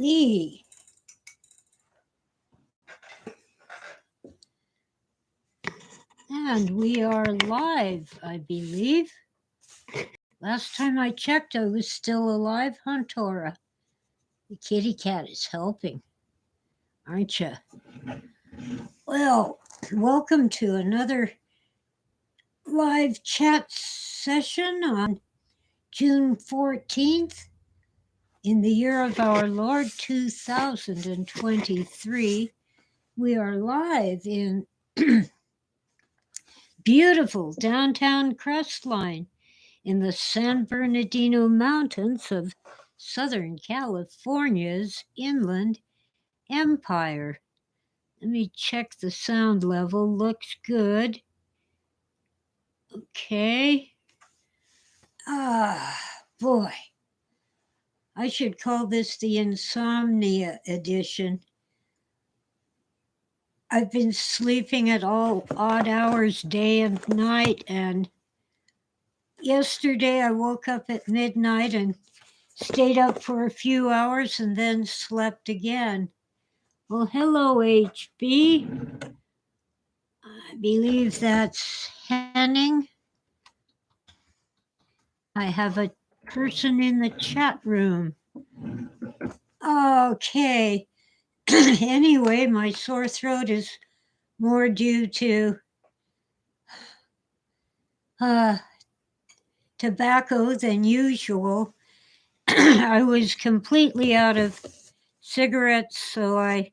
E. And we are live, I believe. Last time I checked, I was still alive, Huntora. The kitty cat is helping, aren't you? Well, welcome to another live chat session on June 14th in the year of our Lord 2023. We are live in beautiful downtown Crestline in the San Bernardino Mountains of Southern California's Inland Empire. Let me check the sound level. Looks good. Okay. Boy. I should call this the insomnia edition. I've been sleeping at all odd hours, day and night, and yesterday I woke up at midnight and stayed up for a few hours and then slept again. Well, hello, HB. I believe that's Henning. I have a person in the chat room. Okay. Anyway, my sore throat is more due to tobacco than usual. I was completely out of cigarettes, so I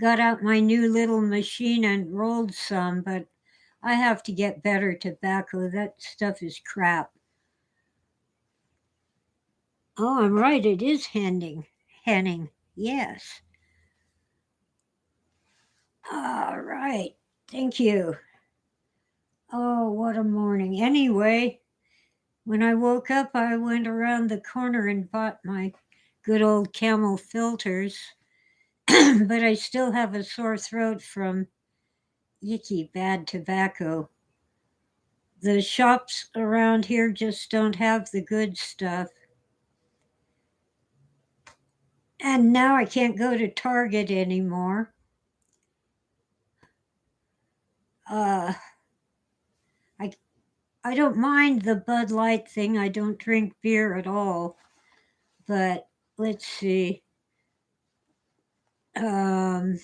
got out my new little machine and rolled some, but I have to get better tobacco. That stuff is crap. Oh, I'm right. It is Henning. Henning. Yes. All right. Thank you. Oh, what a morning. Anyway, when I woke up, I went around the corner and bought my good old Camel filters, but I still have a sore throat from icky bad tobacco. The shops around here just don't have the good stuff. And now I can't go to Target anymore. I don't mind the Bud Light thing. I don't drink beer at all. But let's see. Oh,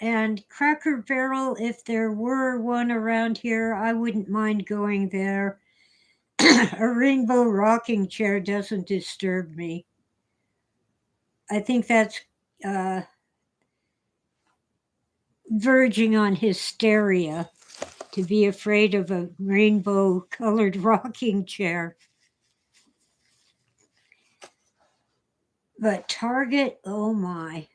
and Cracker Barrel, if there were one around here, I wouldn't mind going there. A rainbow rocking chair doesn't disturb me. I think that's verging on hysteria to be afraid of a rainbow colored rocking chair. But Target, oh my.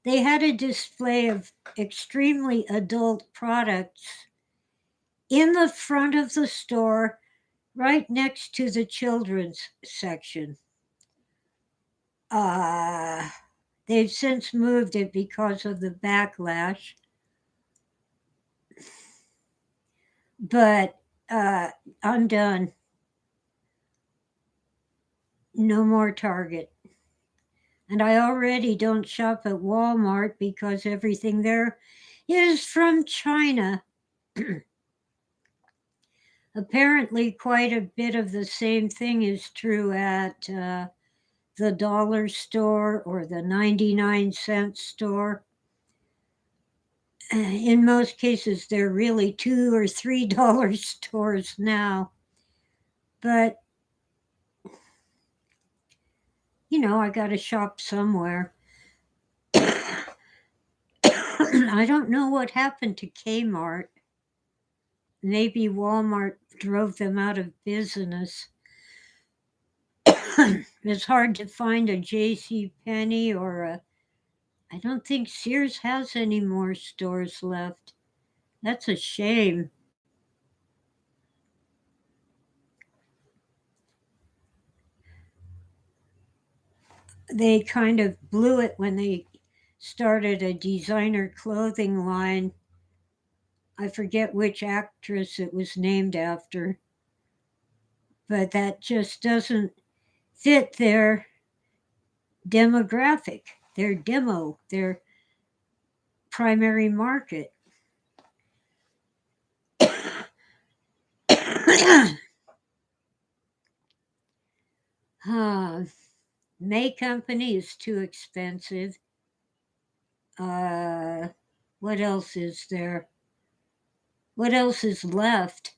They had a display of extremely adult products in the front of the store, right next to the children's section. They've since moved it because of the backlash. But I'm done. No more Target. And I already don't shop at Walmart because everything there is from China. Apparently, quite a bit of the same thing is true at the dollar store or the 99-cent store. In most cases, they're really $2 or $3 stores now. But, I got to shop somewhere. I don't know what happened to Kmart. Maybe Walmart drove them out of business. It's hard to find a J.C. Penney or I don't think Sears has any more stores left. That's a shame. They kind of blew it when they started a designer clothing line. I forget which actress it was named after. but that just doesn't fit their demographic, their primary market. uh, May Company is too expensive. Uh, what else is there? What else is left?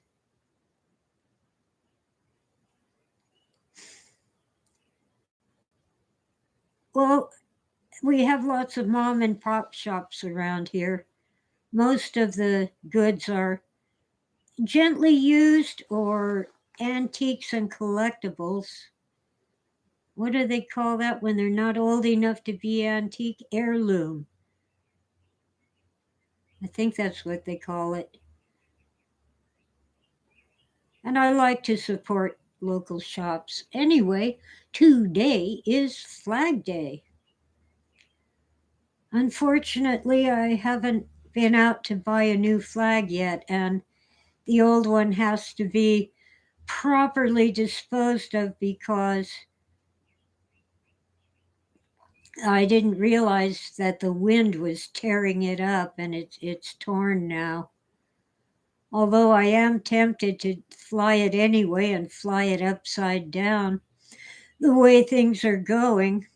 Well, we have lots of mom and pop shops around here. Most of the goods are gently used or antiques and collectibles. What do they call that when they're not old enough to be antique? Heirloom. I think that's what they call it. And I like to support local shops. Anyway, today is Flag Day. Unfortunately, I haven't been out to buy a new flag yet, and the old one has to be properly disposed of because I didn't realize that the wind was tearing it up, and it's torn now. Although I am tempted to fly it anyway and fly it upside down the way things are going.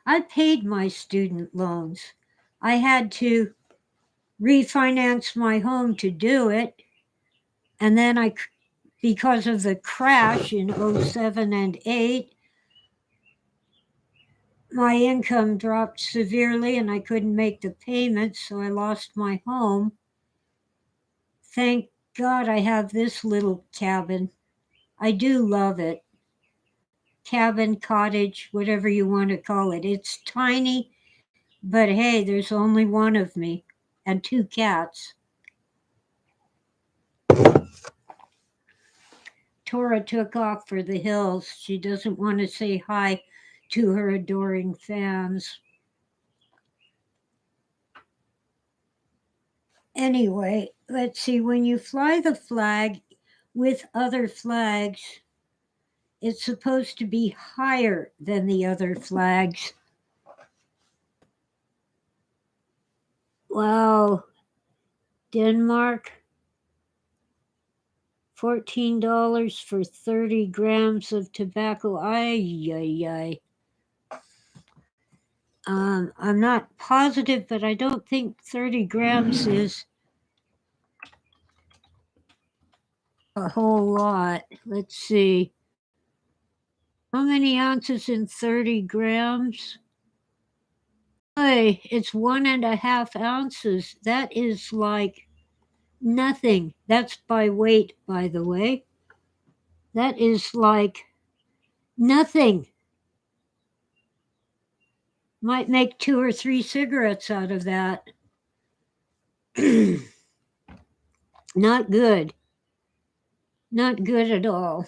I paid my student loans. I had to refinance my home to do it, and then because of the crash in '07 and 8, my income dropped severely and I couldn't make the payments, so I lost my home. Thank God I have this little cabin. I do love it. Cabin, cottage, whatever you want to call it. It's tiny, but hey, there's only one of me and two cats. Tora took off for the hills. She doesn't want to say hi to her adoring fans. Anyway, let's see. When you fly the flag with other flags, it's supposed to be higher than the other flags. Wow. Denmark, $14 for 30 grams of tobacco. Ay, ay, ay. I'm not positive, but I don't think 30 grams is a whole lot. Let's see. How many ounces in 30 grams? Hey, it's 1.5 ounces. That is like nothing. That's by weight, by the way. That is like nothing. Might make 2 or 3 cigarettes out of that. Not good. Not good at all.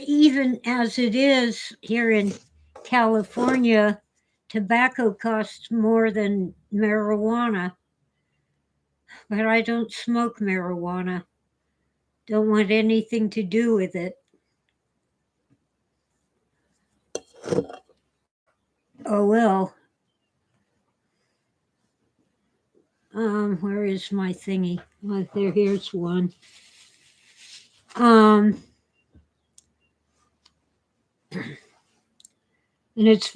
Even as it is here in California, tobacco costs more than marijuana. But I don't smoke marijuana. Don't want anything to do with it. Oh well. Where is my thingy? Oh, here's one. And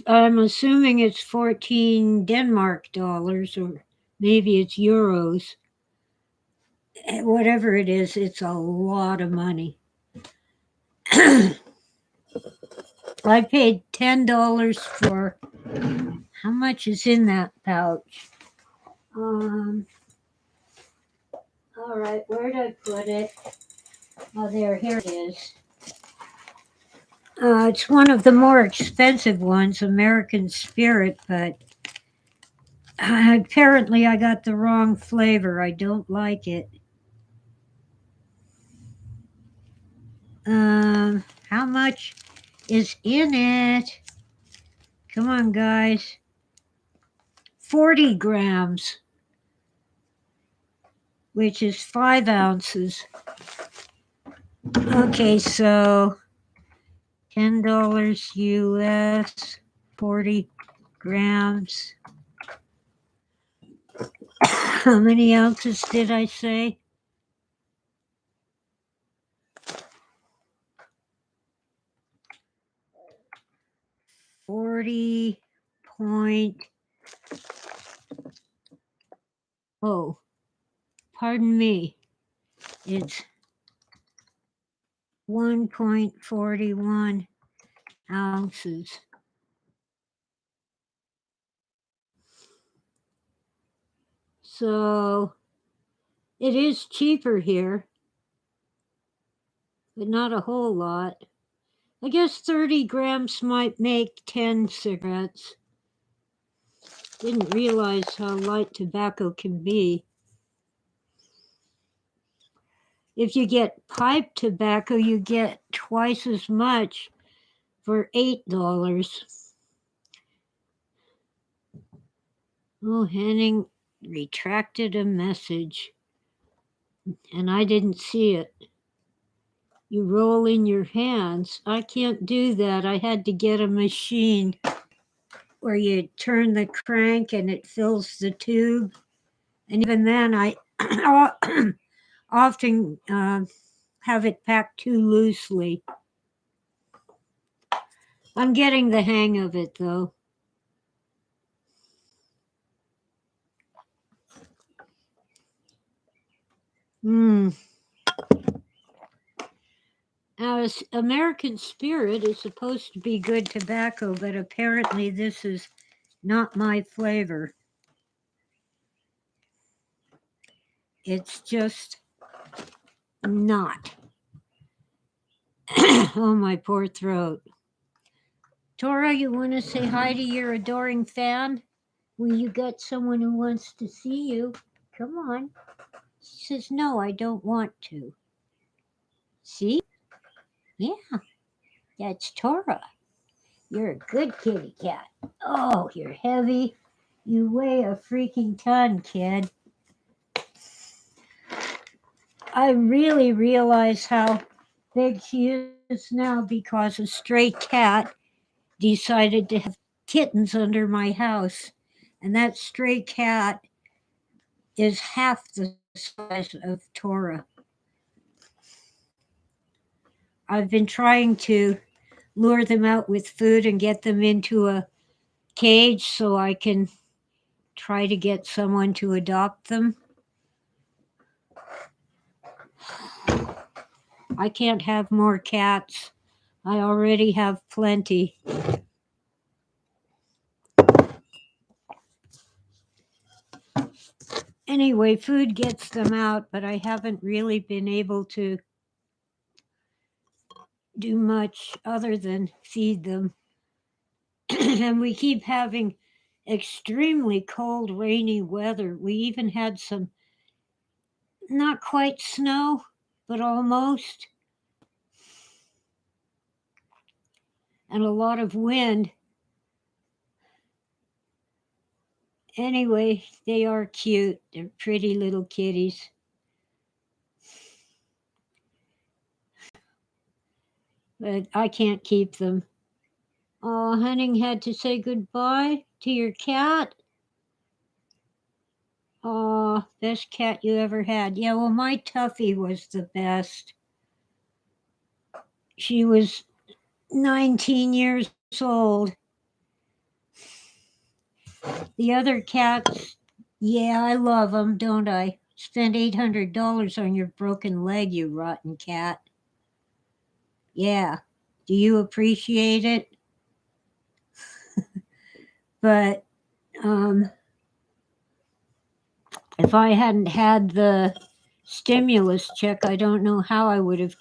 I'm assuming it's 14 Denmark dollars, or maybe it's euros. Whatever it is, it's a lot of money. I paid $10 for, how much is in that pouch? All right, where did I put it? Oh, here it is. It's one of the more expensive ones, American Spirit, but apparently I got the wrong flavor. I don't like it. How much is in it? Come on, guys. 40 grams, which is 5 ounces. Okay, so $10 US, 40 grams. How many ounces did I say? Forty point. Oh, pardon me. It's 1.41 ounces. So it is cheaper here, but not a whole lot. I guess 30 grams might make 10 cigarettes. Didn't realize how light tobacco can be. If you get pipe tobacco, you get twice as much for $8. Oh, Henning retracted a message, and I didn't see it. You roll in your hands. I can't do that. I had to get a machine where you turn the crank and it fills the tube. And even then, I often have it packed too loosely. I'm getting the hang of it, though. Now, American Spirit is supposed to be good tobacco, but apparently this is not my flavor. It's just not. Oh, my poor throat. Tora, you want to say hi to your adoring fan? Well, you got someone who wants to see you. Come on. She says, no, I don't want to. See? Yeah, that's Tora. You're a good kitty cat. Oh, you're heavy. You weigh a freaking ton, kid. I really realize how big she is now because a stray cat decided to have kittens under my house. And that stray cat is half the size of Tora. I've been trying to lure them out with food and get them into a cage so I can try to get someone to adopt them. I can't have more cats. I already have plenty. Anyway, food gets them out, but I haven't really been able to do much other than feed them. And we keep having extremely cold, rainy weather. We even had some, not quite snow, but almost, and a lot of wind. Anyway, they are cute. They're pretty little kitties. But I can't keep them. Oh, Henning had to say goodbye to your cat. Oh, best cat you ever had. Yeah, well, my Tuffy was the best. She was 19 years old. The other cats, yeah, I love them, don't I? Spent $800 on your broken leg, you rotten cat. Yeah. Do you appreciate it? But if I hadn't had the stimulus check, I don't know how I would have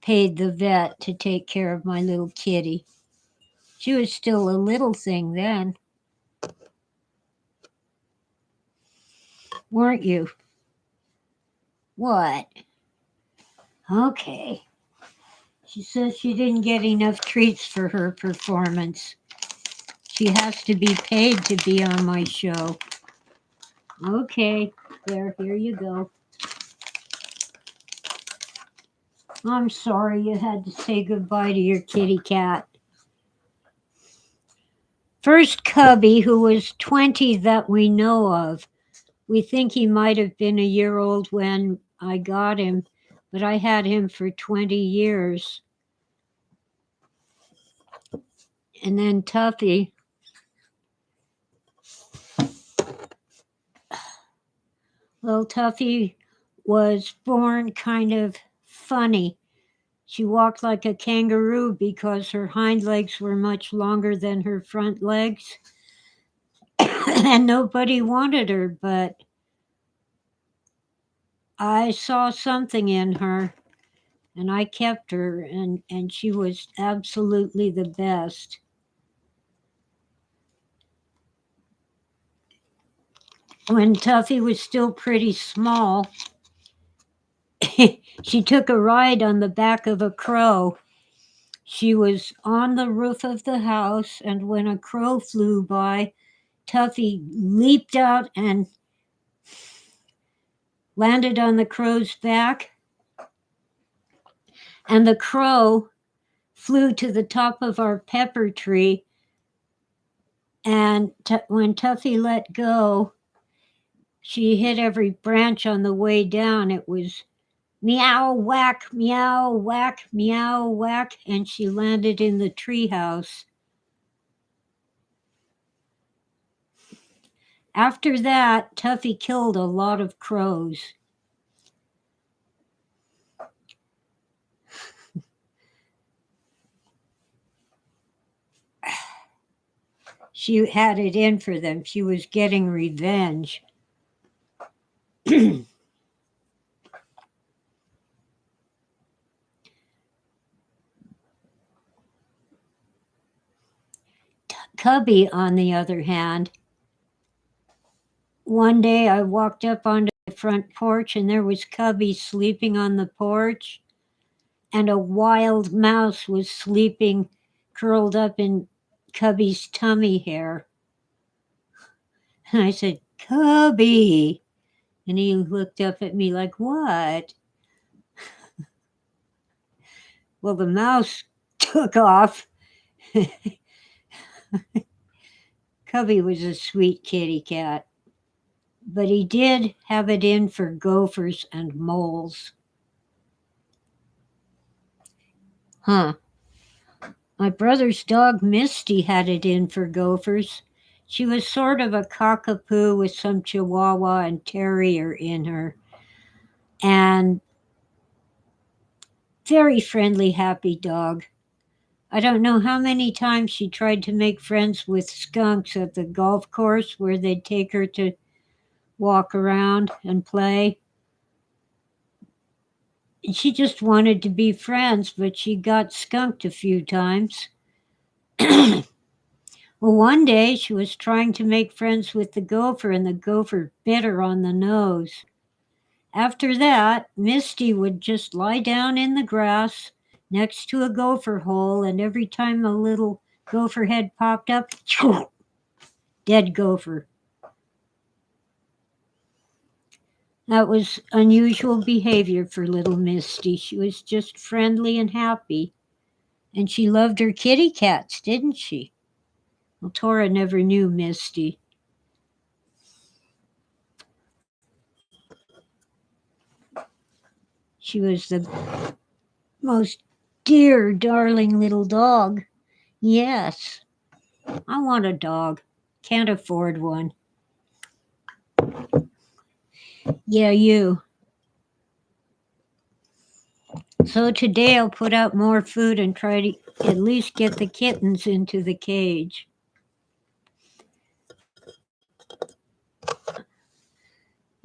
paid the vet to take care of my little kitty. She was still a little thing then. Weren't you? What? Okay. She says she didn't get enough treats for her performance. She has to be paid to be on my show. Okay, there, here you go. I'm sorry you had to say goodbye to your kitty cat. First cubby, who was 20 that we know of. We think he might have been a year old when I got him, but I had him for 20 years. And then Tuffy. Well, Tuffy was born kind of funny. She walked like a kangaroo because her hind legs were much longer than her front legs. And nobody wanted her, but I saw something in her and I kept her, and she was absolutely the best. When Tuffy was still pretty small, she took a ride on the back of a crow. She was on the roof of the house, and when a crow flew by, Tuffy leaped out and landed on the crow's back, and the crow flew to the top of our pepper tree. And when Tuffy let go, she hit every branch on the way down. It was meow, whack, meow, whack, meow, whack, and she landed in the treehouse. After that, Tuffy killed a lot of crows. She had it in for them. She was getting revenge. Cubby, on the other hand, one day I walked up onto the front porch and there was Cubby sleeping on the porch, and a wild mouse was sleeping curled up in Cubby's tummy hair. And I said, Cubby. And he looked up at me like, what? Well, the mouse took off. Cubby was a sweet kitty cat, but he did have it in for gophers and moles. Huh. My brother's dog Misty had it in for gophers. She was sort of a cockapoo with some Chihuahua and Terrier in her. And very friendly, happy dog. I don't know how many times she tried to make friends with skunks at the golf course where they'd take her to walk around and play. And she just wanted to be friends, but she got skunked a few times. Well, one day she was trying to make friends with the gopher, and the gopher bit her on the nose. After that, Misty would just lie down in the grass next to a gopher hole, and every time a little gopher head popped up, dead gopher. That was unusual behavior for little Misty. She was just friendly and happy. And she loved her kitty cats, didn't she? Well, Tora never knew Misty. She was the most dear, darling little dog. Yes, I want a dog. Can't afford one. Yeah, you. So today I'll put out more food and try to at least get the kittens into the cage.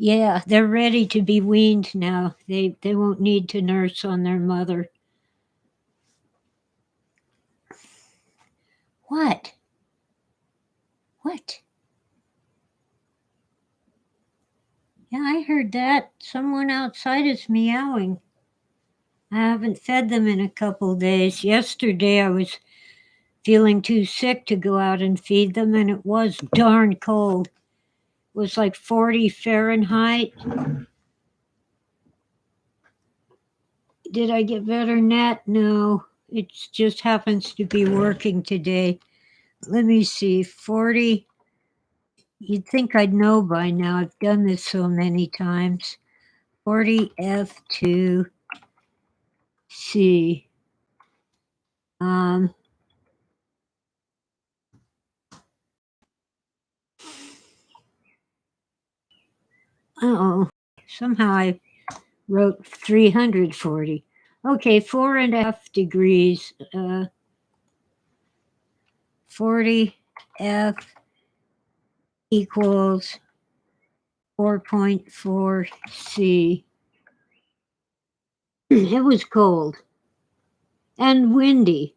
Yeah, they're ready to be weaned now. They won't need to nurse on their mother. What? What? Yeah, I heard that. Someone outside is meowing. I haven't fed them in a couple days. Yesterday I was feeling too sick to go out and feed them, and it was darn cold. It was like 40 Fahrenheit. Did I get better, Nat? No, it just happens to be working today. Let me see, 40. You'd think I'd know by now. I've done this so many times. 40 F2C. Um, oh, somehow I wrote 340. Okay, 4.5 degrees. 40 F equals 4.4 C. It was cold and windy.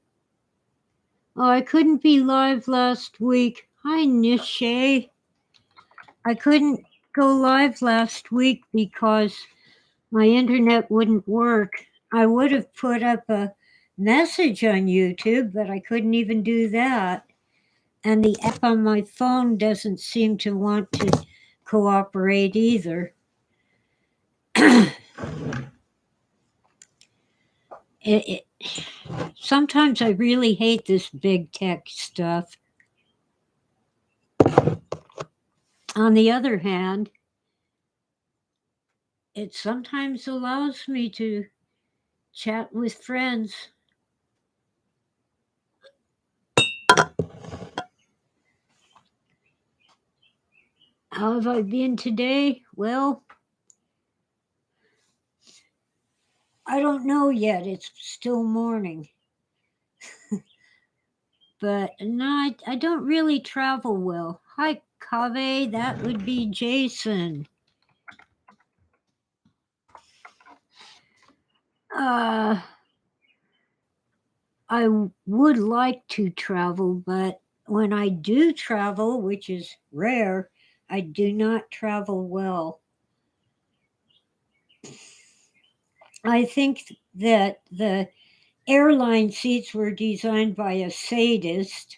Oh, I couldn't be live last week. Hi, Nishay. I couldn't go live last week because my internet wouldn't work. I would have put up a message on YouTube, but I couldn't even do that. And the app on my phone doesn't seem to want to cooperate either. Sometimes I really hate this big tech stuff. On the other hand, it sometimes allows me to chat with friends. How have I been today? Well, I don't know yet. It's still morning. But no, I don't really travel well. Hi, Kave. That would be Jason. I would like to travel, but when I do travel, which is rare, I do not travel well. I think that the airline seats were designed by a sadist.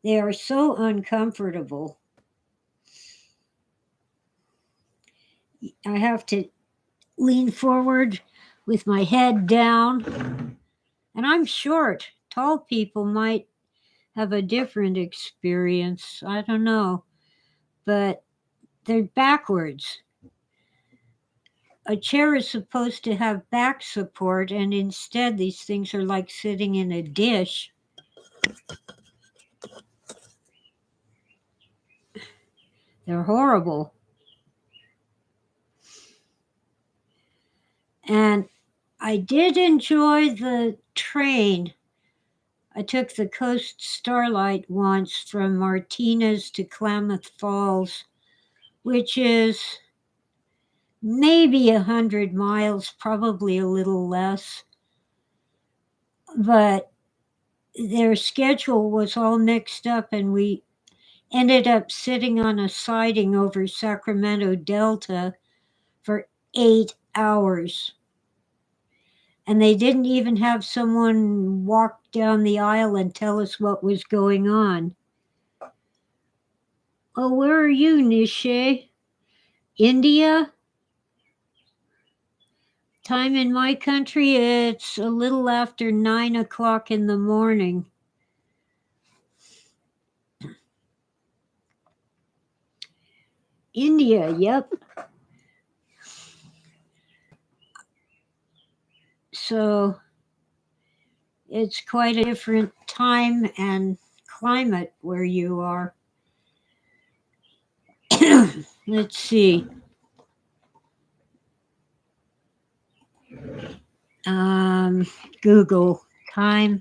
They are so uncomfortable. I have to lean forward with my head down. And I'm short. Tall people might have a different experience. I don't know. But they're backwards. A chair is supposed to have back support, and instead, these things are like sitting in a dish. They're horrible. And I did enjoy the train. I took the Coast Starlight once from Martinez to Klamath Falls, which is maybe 100 miles, probably a little less. But their schedule was all mixed up, and we ended up sitting on a siding over Sacramento Delta for 8 hours. And they didn't even have someone walk down the aisle and tell us what was going on. Oh, where are you, Nishay? India? Time in my country, it's a little after 9 o'clock in the morning. India, yep. So it's quite a different time and climate where you are. Let's see. Google time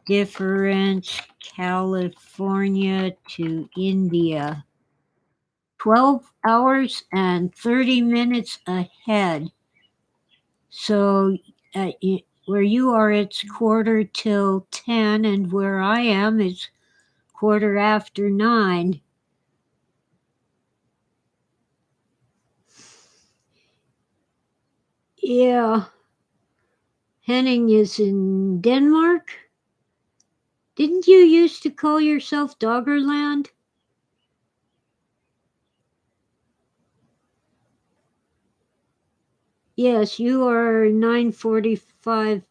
difference California to India. 12 hours and 30 minutes ahead. So where you are, it's quarter till 10, and where I am, it's quarter after 9. Yeah. Henning is in Denmark. Didn't you used to call yourself Doggerland? Yes, you are 9:45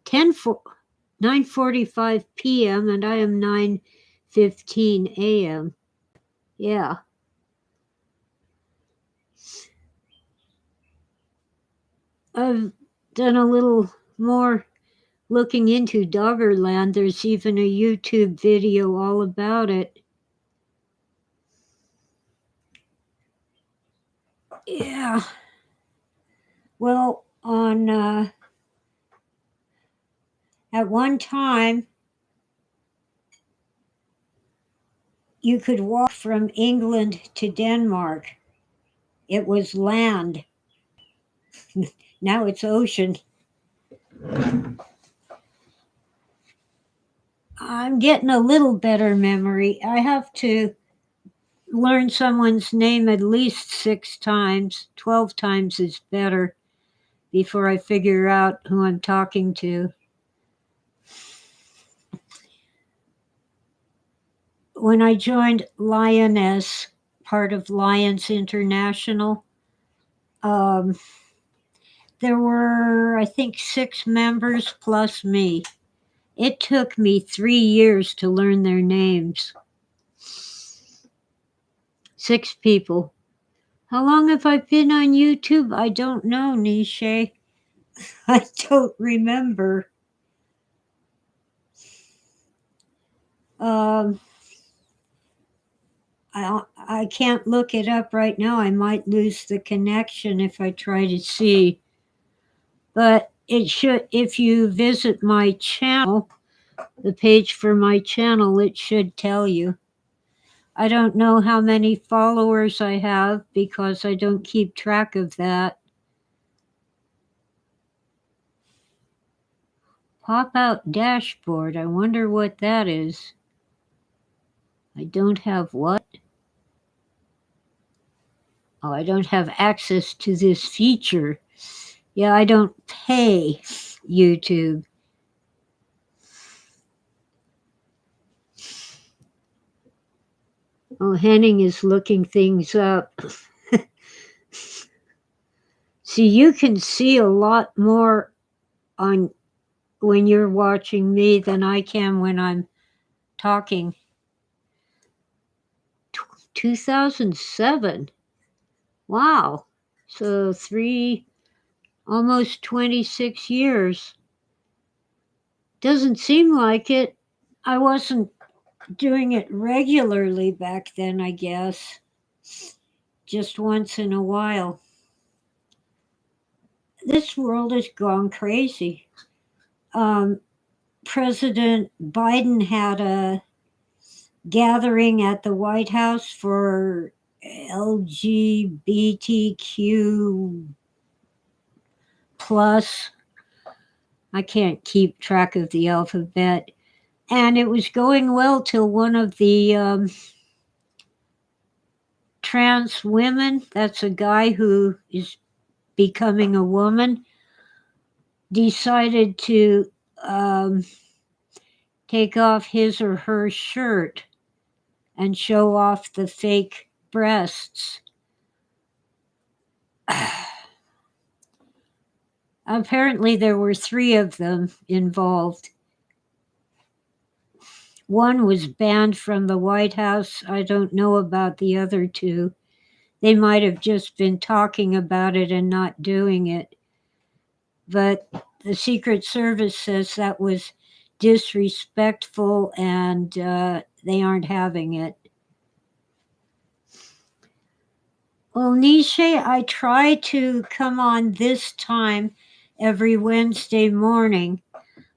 9:45 p.m. and I am 9:15 a.m. Yeah. I've done a little more looking into Doggerland. There's even a YouTube video all about it. Yeah. Well, at one time, you could walk from England to Denmark. It was land. Now it's ocean. I'm getting a little better memory. I have to learn someone's name at least 6 times. 12 times is better before I figure out who I'm talking to. When I joined Lioness, part of Lions International, there were, I think, 6 members plus me. It took me 3 years to learn their names. 6 people. How long have I been on YouTube? I don't know, Niche. I don't remember. I can't look it up right now. I might lose the connection if I try to see. But it should, if you visit my channel, the page for my channel, it should tell you. I don't know how many followers I have because I don't keep track of that. Pop out dashboard. I wonder what that is. I don't have what? Oh, I don't have access to this feature. Yeah, I don't pay YouTube. Oh, Henning is looking things up. See, you can see a lot more on when you're watching me than I can when I'm talking. 2007. Wow. So almost 26 years. Doesn't seem like it. I wasn't doing it regularly back then, I guess. Just once in a while. This world has gone crazy. President Biden had a gathering at the White House for LGBTQ plus. I can't keep track of the alphabet. And it was going well till one of the trans women, that's a guy who is becoming a woman, decided to take off his or her shirt and show off the fake breasts. Apparently, there were 3 of them involved. One was banned from the White House. I don't know about the other 2. They might have just been talking about it and not doing it. But the Secret Service says that was disrespectful and they aren't having it. Well, Niche, I try to come on this time every Wednesday morning.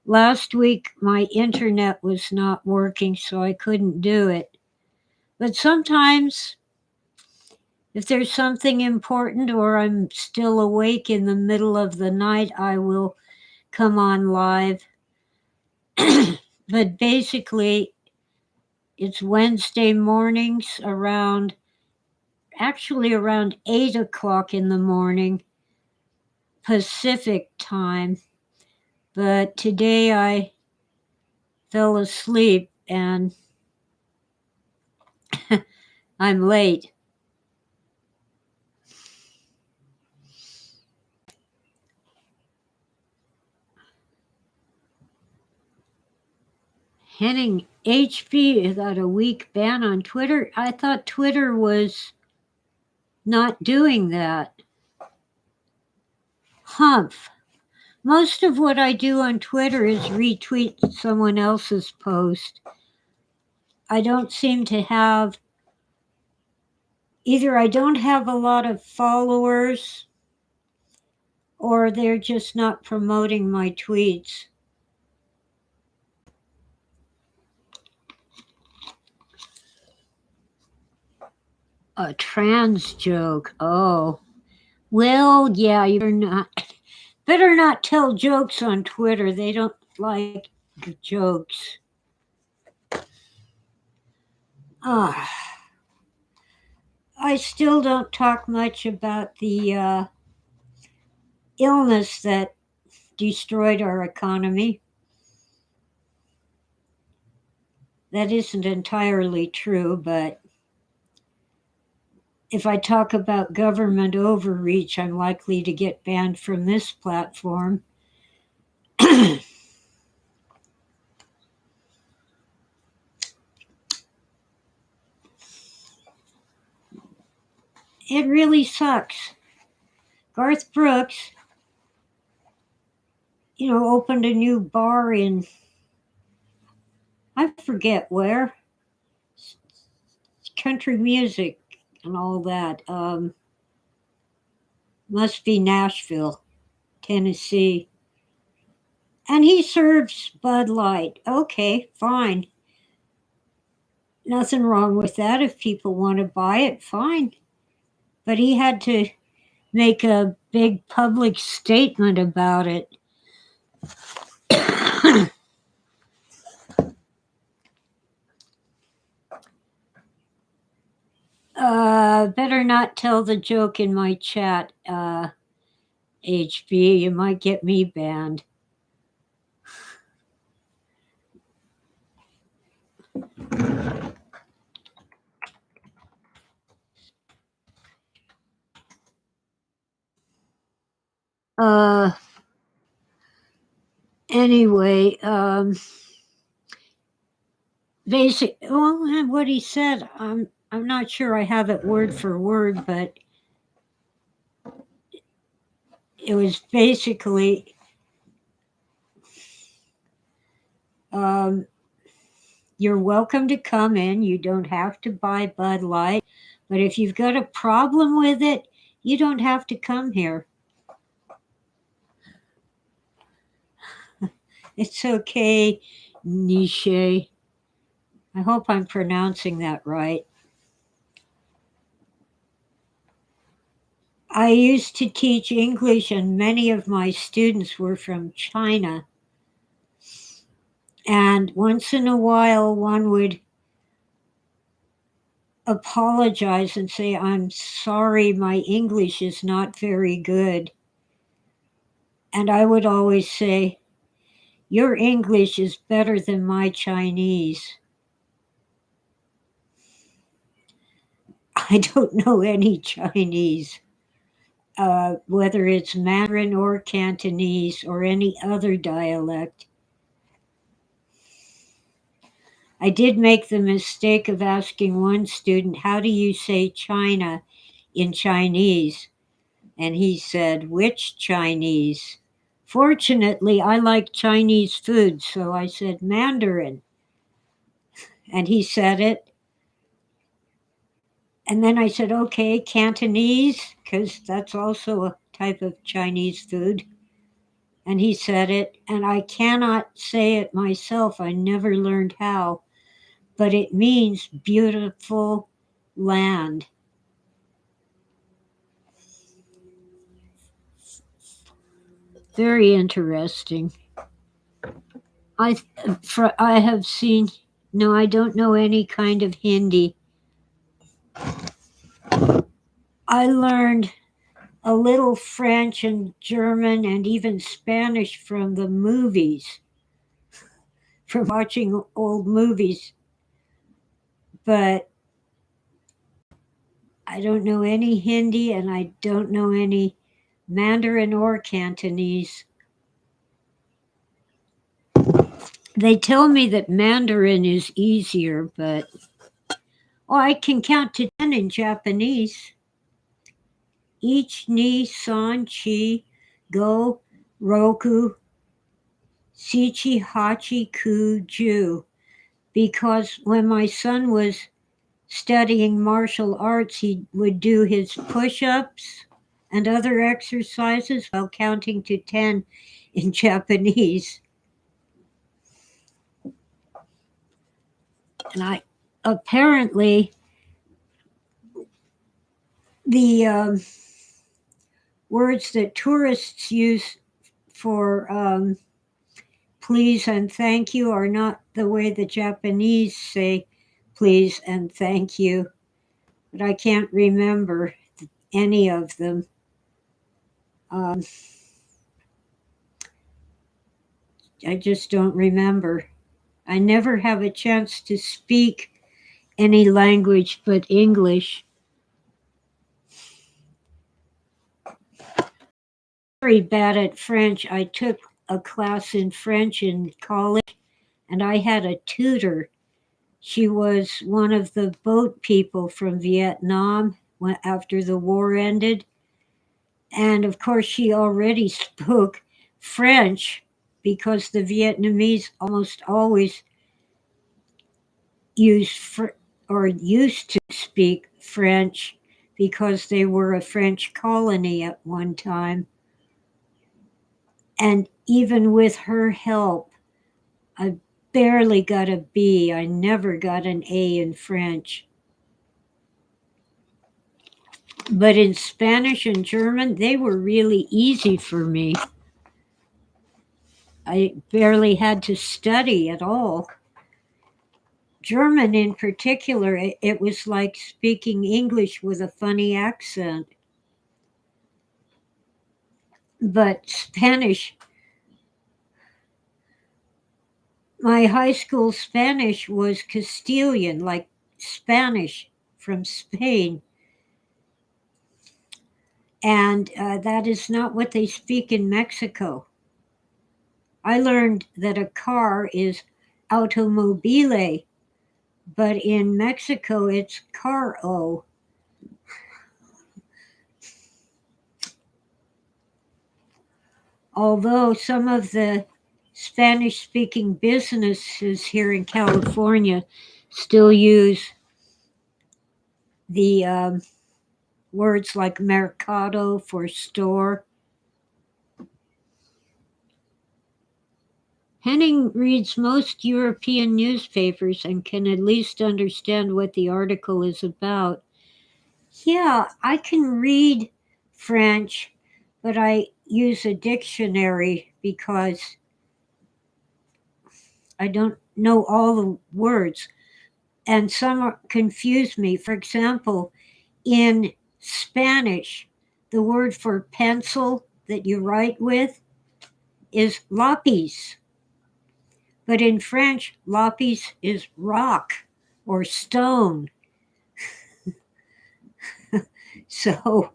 Last week, my internet was not working, so I couldn't do it. But sometimes, if there's something important or I'm still awake in the middle of the night, I will come on live. But basically, it's Wednesday mornings around 8 o'clock in the morning Pacific time, but today I fell asleep and I'm late. Henning HB got a week ban on Twitter. I thought Twitter was not doing that. Humph. Most of what I do on Twitter is retweet someone else's post. I don't seem to have, either I don't have a lot of followers or they're just not promoting my tweets. A trans joke. Oh. Well, yeah, you better not tell jokes on Twitter. They don't like jokes. Ah. I still don't talk much about the illness that destroyed our economy. That isn't entirely true, but if I talk about government overreach, I'm likely to get banned from this platform. It really sucks. Garth Brooks, opened a new bar in, I forget where, country music and all that. Must be Nashville, Tennessee. And he serves Bud Light. Okay, fine. Nothing wrong with that. If people want to buy it, fine. But he had to make a big public statement about it. Better not tell the joke in my chat, HB. You might get me banned. Anyway, what he said, I'm not sure I have it word for word, but it was basically you're welcome to come in. You don't have to buy Bud Light, but if you've got a problem with it, you don't have to come here. It's okay, Niche. I hope I'm pronouncing that right. I used to teach English, and many of my students were from China. And once in a while, one would apologize and say, I'm sorry, my English is not very good. And I would always say, your English is better than my Chinese. I don't know any Chinese, whether it's Mandarin or Cantonese or any other dialect. I did make the mistake of asking one student, how do you say China in Chinese? And he said, which Chinese? Fortunately, I like Chinese food, so I said Mandarin. And he said it. And then I said, okay, Cantonese, because that's also a type of Chinese food. And he said it. And I cannot say it myself. I never learned how. But it means beautiful land. Very interesting. I have seen, no, I don't know any kind of Hindi. I learned a little French and German and even Spanish from the movies, from watching old movies. But I don't know any Hindi and I don't know any Mandarin or Cantonese. They tell me that Mandarin is easier, but I can count to 10 in Japanese. Ich, ni, san, chi, go, roku, sichi, hachi, ku, ju. Because when my son was studying martial arts, he would do his push ups and other exercises while counting to 10 in Japanese. And I apparently, the words that tourists use for please and thank you are not the way the Japanese say please and thank you, but I can't remember any of them. I just don't remember. I never have a chance to speak any language but English. Very bad at French. I took a class in French in college and I had a tutor. She was one of the boat people from Vietnam after the war ended. And of course, she already spoke French because the Vietnamese almost always used to speak French because they were a French colony at one time. And even with her help, I barely got a B. I never got an A in French. But in Spanish and German, they were really easy for me. I barely had to study at all. German, in particular, it was like speaking English with a funny accent. But Spanish, my high school Spanish was Castilian, like Spanish from Spain. And that is not what they speak in Mexico. I learned that a car is automobile, but in Mexico it's carro. Although some of the Spanish speaking businesses here in California still use the words like mercado for store. Henning reads most European newspapers and can at least understand what the article is about. Yeah, I can read French, but I use a dictionary because I don't know all the words. And some confuse me. For example, in Spanish, the word for pencil that you write with is lápiz. But in French, lápiz is rock or stone. So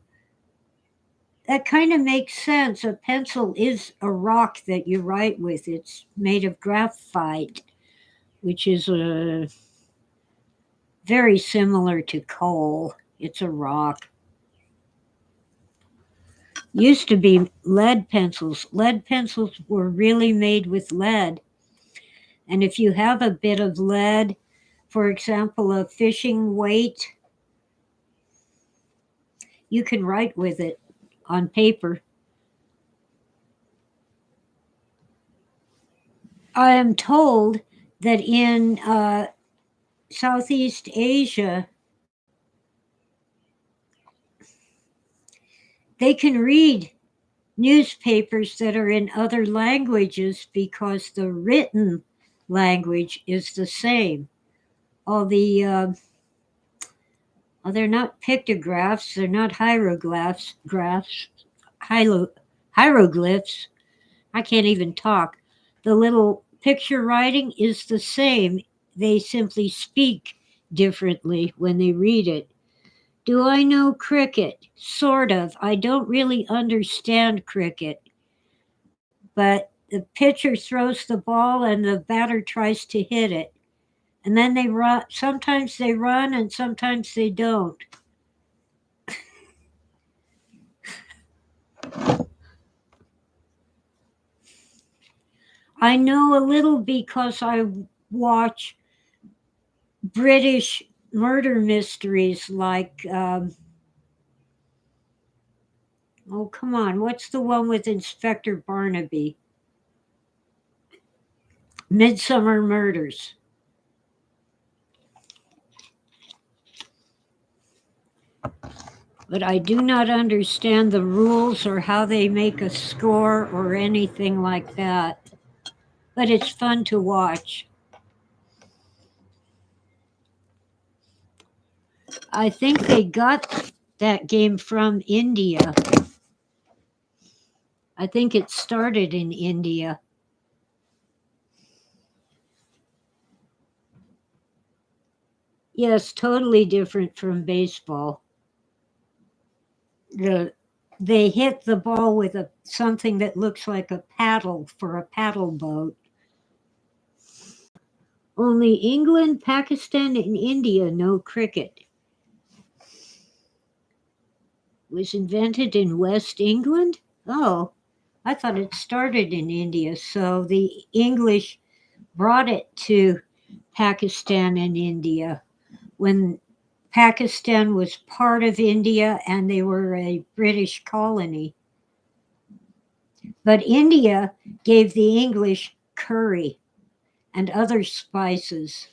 that kind of makes sense. A pencil is a rock that you write with. It's made of graphite, which is very similar to coal. It's a rock. Used to be lead pencils. Lead pencils were really made with lead. And if you have a bit of lead, for example, a fishing weight, you can write with it on paper. I am told that in Southeast Asia, they can read newspapers that are in other languages because the written language is the same. All the Oh, they're not pictographs. They're not hieroglyphs. Hieroglyphs. I can't even talk. The little picture writing is the same. They simply speak differently when they read it. Do I know cricket? Sort of. I don't really understand cricket, but the pitcher throws the ball and the batter tries to hit it. And then they run. Sometimes they run and sometimes they don't. I know a little because I watch British murder mysteries like, oh, come on, what's the one with Inspector Barnaby? Midsummer Murders. But I do not understand the rules or how they make a score or anything like that. But it's fun to watch. I think they got that game from India. I think it started in India. Yes, totally different from baseball. The they hit the ball with something that looks like a paddle for a paddle boat. Only England, Pakistan, and India know cricket. Was invented in West England? Oh, I thought it started in India. So the English brought it to Pakistan and India when Pakistan was part of India and they were a British colony. But India gave the English curry and other spices.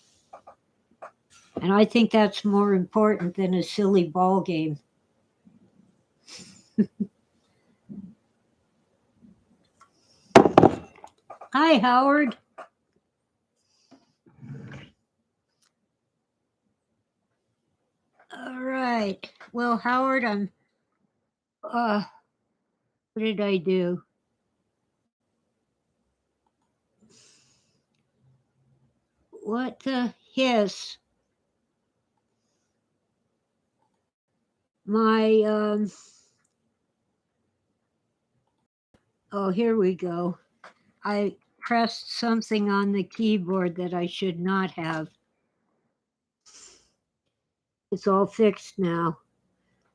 And I think that's more important than a silly ball game. Hi, Howard. All right. Well, Howard, what did I do? What the hiss? My, oh, here we go. I pressed something on the keyboard that I should not have. It's all fixed now.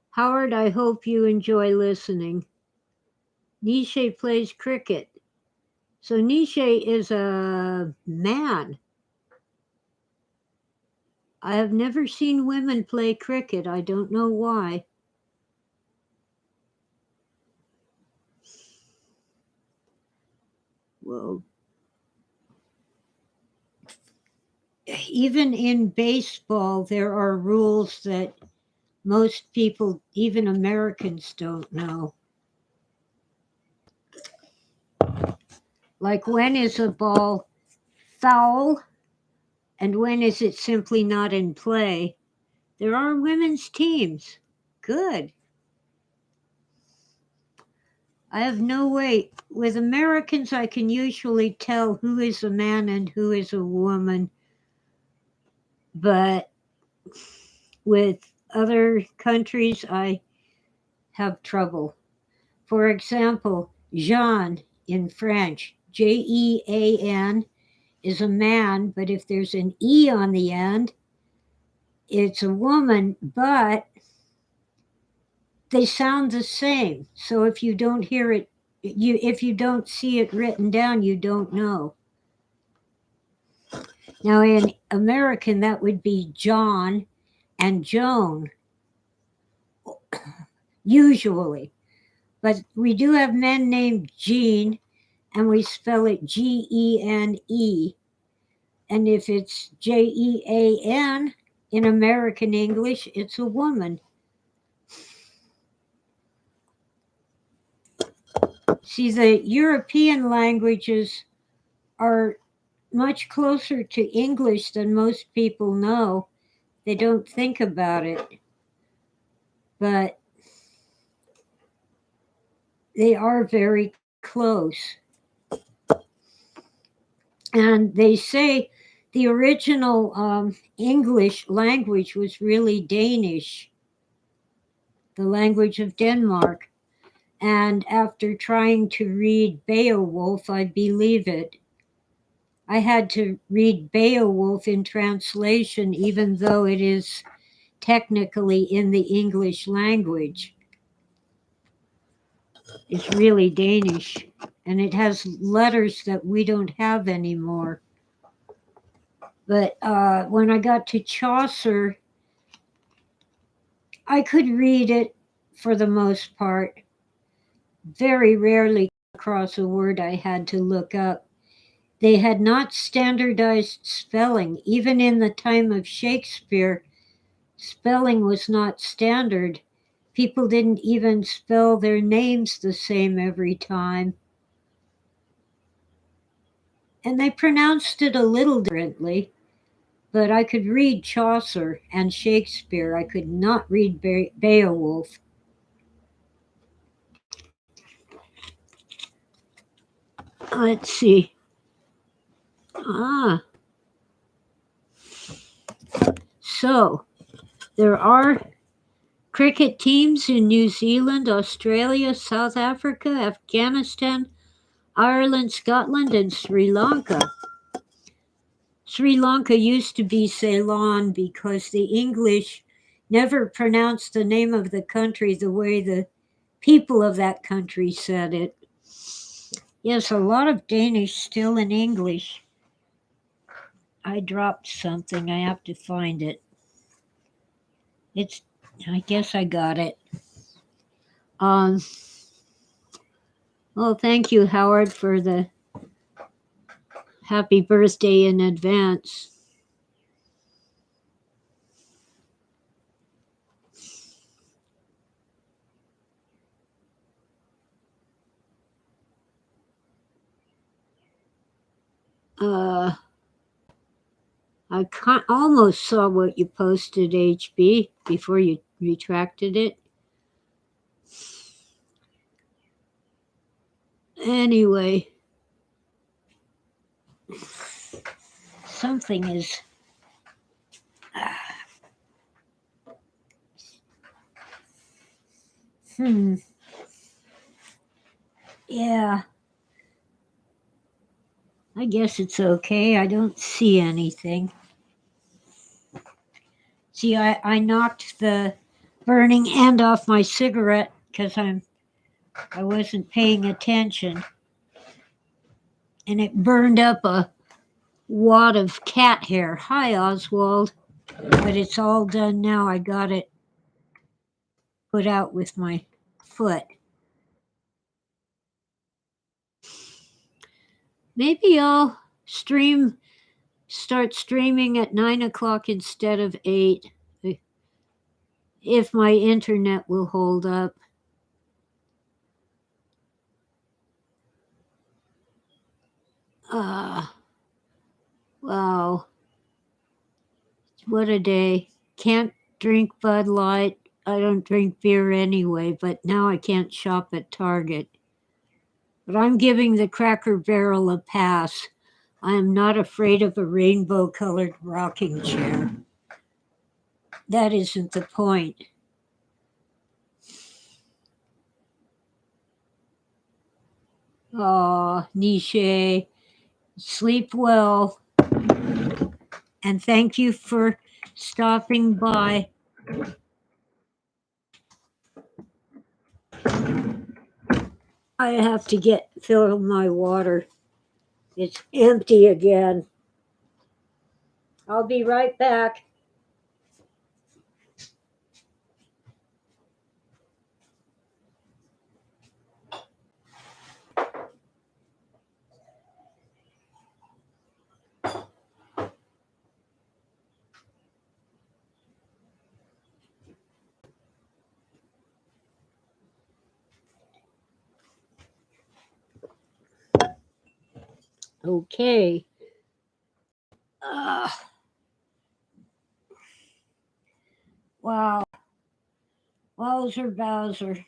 Howard, I hope you enjoy listening. Niche plays cricket. So Niche is a man. I have never seen women play cricket. I don't know why. Well, even in baseball, there are rules that most people, even Americans, don't know. Like when is a ball foul and when is it simply not in play? There are women's teams. Good. I have no way. With Americans, I can usually tell who is a man and who is a woman. But with other countries, I have trouble. For example, Jean in French, Jean, is a man, but if there's an E on the end, it's a woman, but they sound the same. So if you don't hear it, if you don't see it written down, you don't know. Now in American, that would be John and Joan, usually. But we do have men named Gene, and we spell it Gene. And if it's Jean in American English, it's a woman. See, the European languages are much closer to English than most people know. They don't think about it. but they are very close. And they say the original English language was really Danish, the language of Denmark. And after trying to read Beowulf, I believe it. I had to read Beowulf in translation, even though it is technically in the English language. It's really Danish, and it has letters that we don't have anymore. But when I got to Chaucer, I could read it for the most part. Very rarely across a word I had to look up. They had not standardized spelling. Even in the time of Shakespeare, spelling was not standard. People didn't even spell their names the same every time. And they pronounced it a little differently. But I could read Chaucer and Shakespeare. I could not read Beowulf. Let's see. So there are cricket teams in New Zealand, Australia, South Africa, Afghanistan, Ireland, Scotland, and Sri Lanka. Sri Lanka used to be Ceylon because the English never pronounced the name of the country the way the people of that country said it. Yes, a lot of Danish still in English. I dropped something. I have to find it. I guess I got it. Well, thank you, Howard, for the happy birthday in advance. I almost saw what you posted, HB, before you retracted it. Anyway, something is. Yeah. I guess it's okay. I don't see anything. See, I knocked the burning end off my cigarette because I wasn't paying attention. And it burned up a wad of cat hair. Hi, Oswald. But it's all done now. I got it put out with my foot. Maybe I'll start streaming at 9 o'clock instead of 8, if my internet will hold up. Wow. What a day. Can't drink Bud Light. I don't drink beer anyway, but now I can't shop at Target. But I'm giving the Cracker Barrel a pass. I am not afraid of a rainbow colored rocking chair. That isn't the point. Oh, Niche, sleep well. And thank you for stopping by. I have to fill my water. It's empty again. I'll be right back. Okay. Wow. Bowser.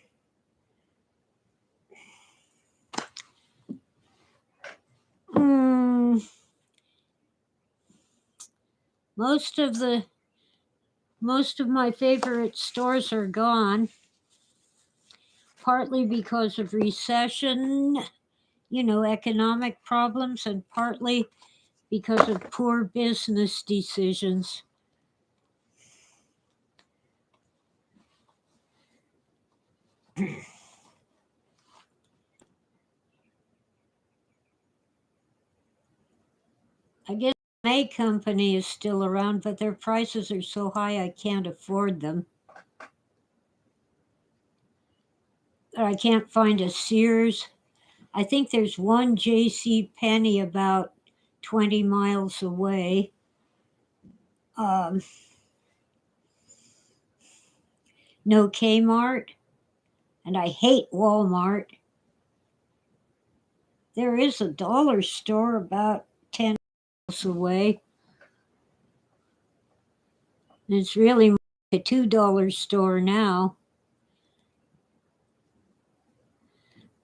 Mm, most of my favorite stores are gone, partly because of recession, economic problems, and partly because of poor business decisions. I guess the May Company is still around, but their prices are so high I can't afford them. I can't find a Sears. I think there's one J.C. Penney about 20 miles away. No Kmart, and I hate Walmart. There is a dollar store about 10 miles away. And it's really more like a $2 store now.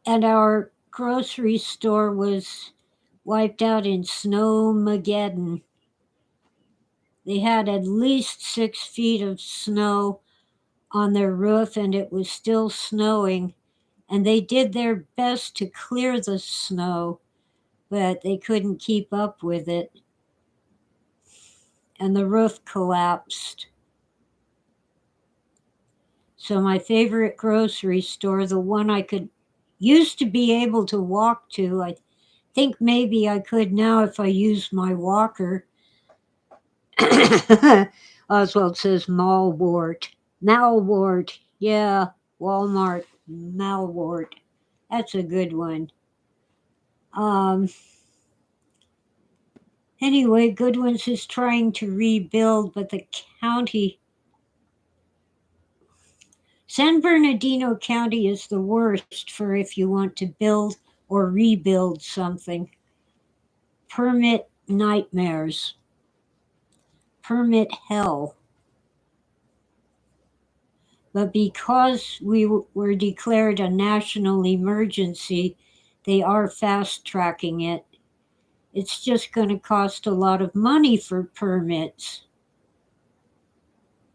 And our grocery store was wiped out in Snowmageddon. They had at least 6 feet of snow on their roof, and it was still snowing. And they did their best to clear the snow, but they couldn't keep up with it. And the roof collapsed. So my favorite grocery store, the one I could used to be able to walk to, I think maybe I could now if I use my walker. Oswald says Malwart. Malwart. Yeah, Walmart. Malwart. That's a good one. Anyway, Goodwin's is trying to rebuild, but the county, San Bernardino County, is the worst for if you want to build or rebuild something. Permit nightmares. Permit hell. But because we were declared a national emergency, they are fast tracking it. It's just going to cost a lot of money for permits.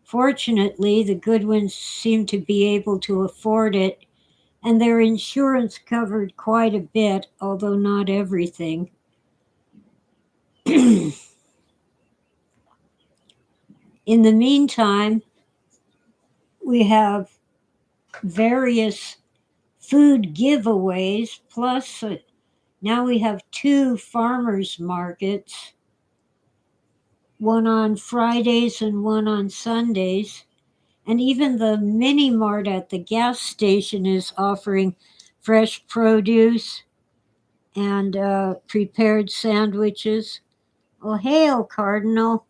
Fortunately, the Goodwins seem to be able to afford it, and their insurance covered quite a bit, although not everything. In the meantime, we have various food giveaways, plus now we have 2 farmers markets, one on Fridays and one on Sundays. And even the mini mart at the gas station is offering fresh produce and prepared sandwiches. Oh, hail, Cardinal.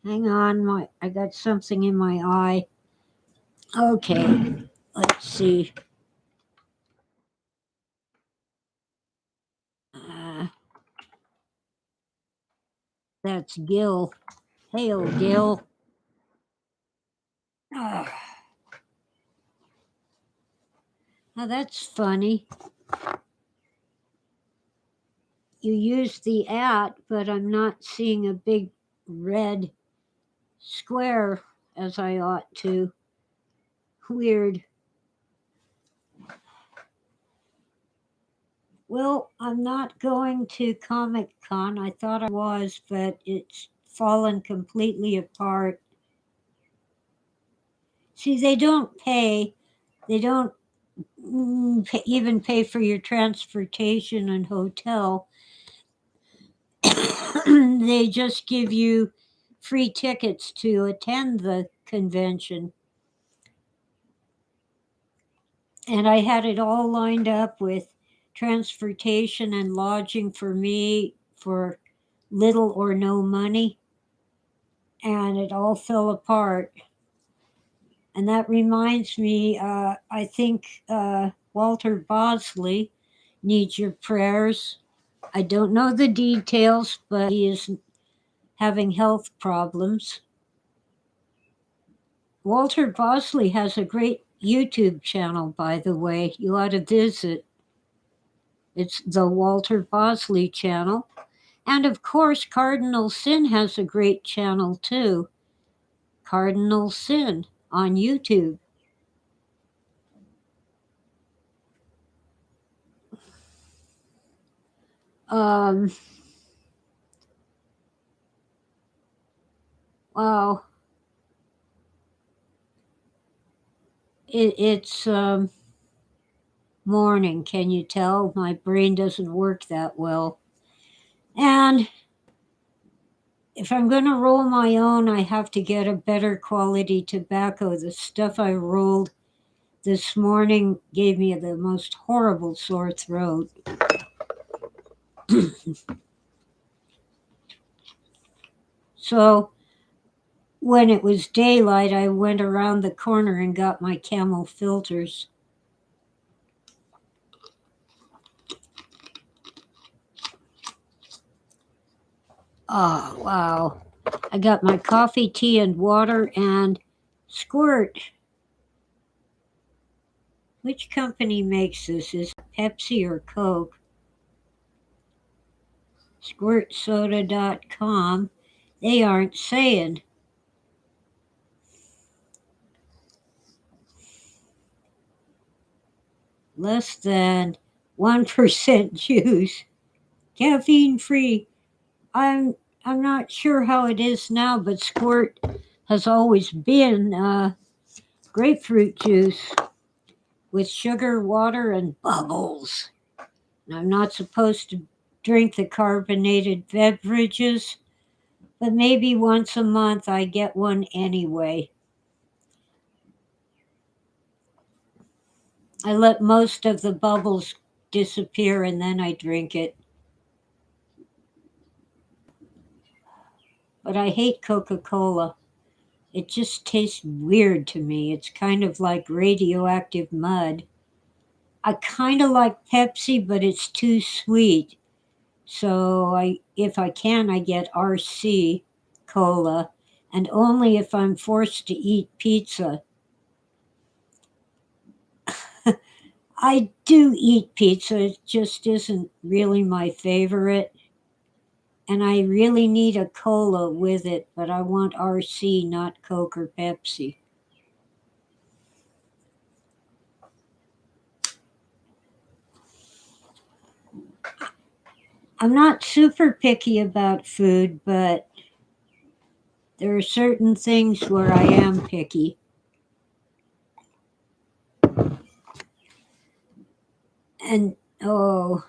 Hang on, I got something in my eye. Okay, let's see. That's Gil. Hail, Gil. Oh, now that's funny. You use the @ but I'm not seeing a big red square as I ought to. Weird. Well, I'm not going to Comic Con. I thought I was, but it's fallen completely apart. See, they don't pay. They don't even pay for your transportation and hotel. They just give you free tickets to attend the convention. And I had it all lined up with transportation and lodging for me for little or no money. And it all fell apart. And that reminds me, I think Walter Bosley needs your prayers. I don't know the details, but he is having health problems. Walter Bosley has a great YouTube channel, by the way. You ought to visit. It's the Walter Bosley channel. And of course, Cardinal Sin has a great channel too. Cardinal Sin on YouTube. Um, wow. It's morning. Can you tell? My brain doesn't work that well. And if I'm going to roll my own, I have to get a better quality tobacco. The stuff I rolled this morning gave me the most horrible sore throat. So when it was daylight, I went around the corner and got my Camel filters. Oh, wow. I got my coffee, tea, and water and Squirt. Which company makes this? Is it Pepsi or Coke? SquirtSoda.com. They aren't saying. Less than 1% juice. Caffeine free. I'm I'm not sure how it is now, but Squirt has always been grapefruit juice with sugar, water, and bubbles. And I'm not supposed to drink the carbonated beverages, but maybe once a month I get one anyway. I let most of the bubbles disappear and then I drink it. But I hate Coca Cola. It just tastes weird to me. It's kind of like radioactive mud. I kind of like Pepsi, but it's too sweet. So if I can, I get RC cola, and only if I'm forced to eat pizza. I do eat pizza, it just isn't really my favorite. And I really need a cola with it, but I want RC, not Coke or Pepsi. I'm not super picky about food, but there are certain things where I am picky. And oh,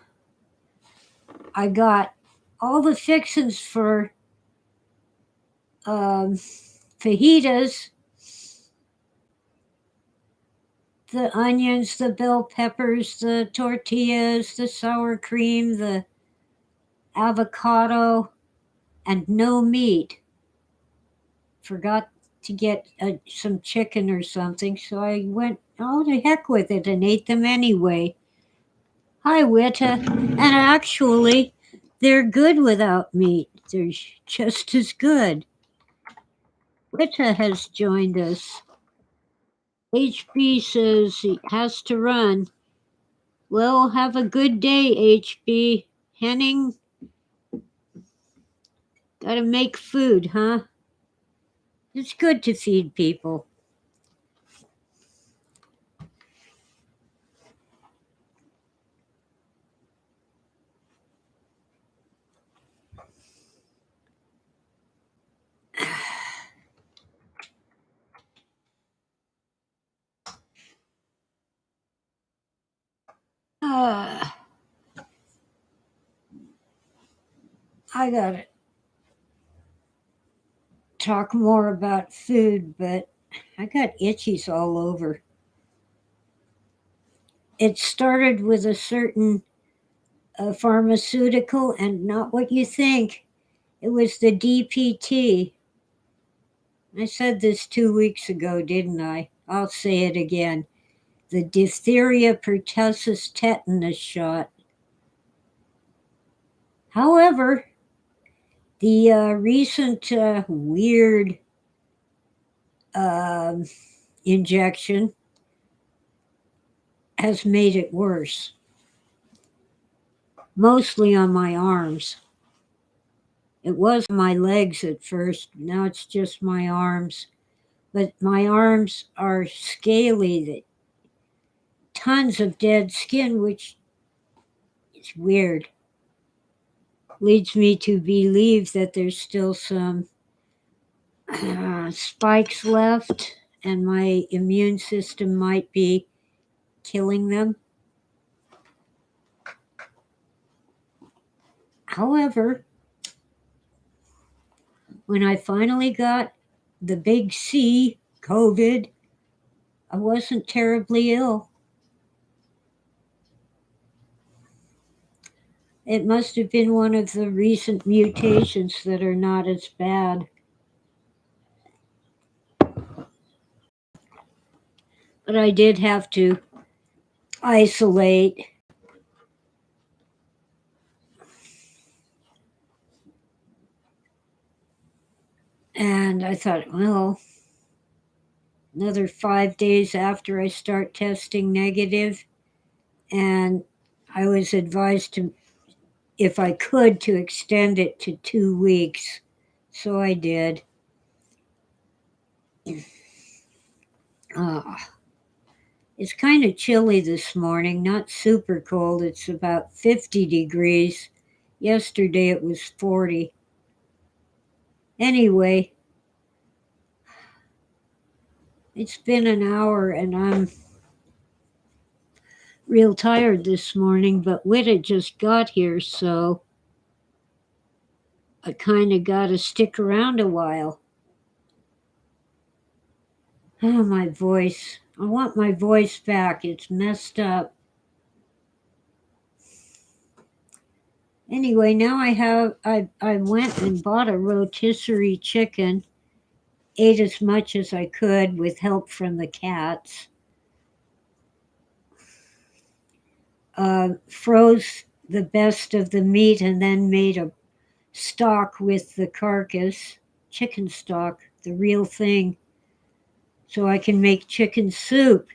I got all the fixins for fajitas, the onions, the bell peppers, the tortillas, the sour cream, the avocado, and no meat. Forgot to get some chicken or something, so I went, oh, to heck with it and ate them anyway. Hi, Witta. And actually, they're good without meat. They're just as good. Witta has joined us. HB says he has to run. Well, have a good day, HB. Henning, gotta make food, huh? It's good to feed people. I gotta talk more about food, but I got itchies all over. It started with a certain pharmaceutical and not what you think. It was the DPT. I said this 2 weeks ago, didn't I? I'll say it again. The diphtheria pertussis tetanus shot. However, the recent weird um, injection has made it worse, mostly on my arms. It was my legs at first, now it's just my arms. But my arms are scaly, tons of dead skin, which is weird. Leads me to believe that there's still some spikes left, and my immune system might be killing them. However, when I finally got the big C, COVID, I wasn't terribly ill. It must have been one of the recent mutations that are not as bad. But I did have to isolate. And I thought, well, another 5 days after I start testing negative, and I was advised to, if I could, to extend it to 2 weeks. So I did. Uh, it's kind of chilly this morning, not super cold. It's about 50 degrees. Yesterday it was 40. Anyway, it's been an hour and I'm real tired this morning, but Witta just got here, so I kind of got to stick around a while. Oh, my voice. I want my voice back. It's messed up. Anyway, now I went and bought a rotisserie chicken, ate as much as I could with help from the cats. Froze the best of the meat and then made a stock with the carcass, chicken stock, the real thing, so I can make chicken soup.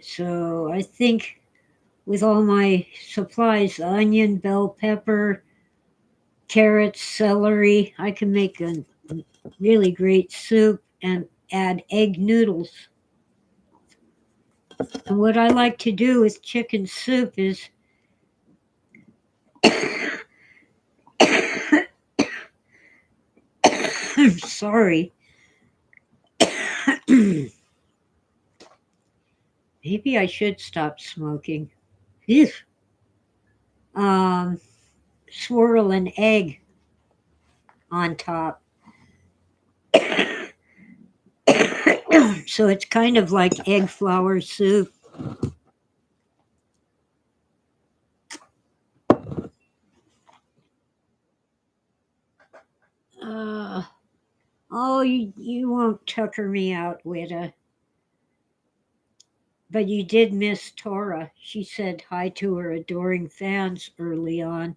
So I think with all my supplies, onion, bell pepper, carrots, celery, I can make a really great soup and add egg noodles. And what I like to do with chicken soup is sorry. Maybe I should stop smoking. Ew. Um, Swirl an egg on top. So it's kind of like egg flour soup. Uh, oh, you won't tucker me out, Witta. But you did miss Tora. She said hi to her adoring fans early on.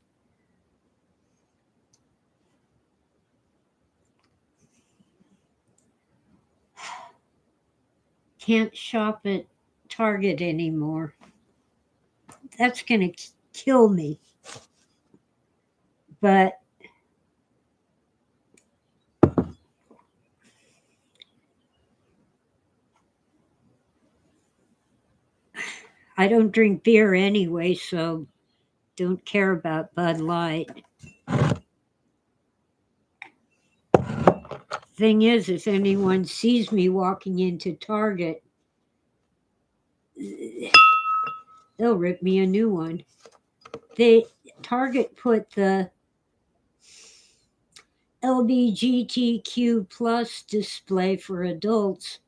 Can't shop at Target anymore. That's going to kill me. But I don't drink beer anyway, so don't care about Bud Light. Thing is, if anyone sees me walking into Target, they'll rip me a new one. Target put the LGBTQ plus display for adults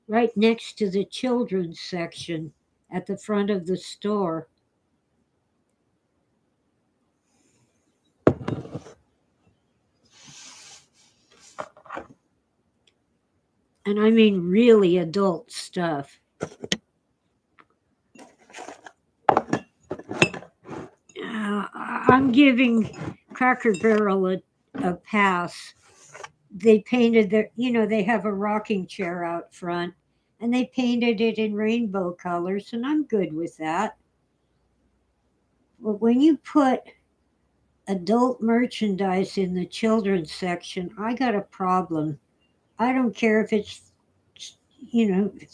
right next to the children's section at the front of the store. And I mean really adult stuff. I'm giving Cracker Barrel a pass. They painted their, they have a rocking chair out front, and they painted it in rainbow colors, and I'm good with that. But when you put adult merchandise in the children's section, I got a problem. I don't care if it's,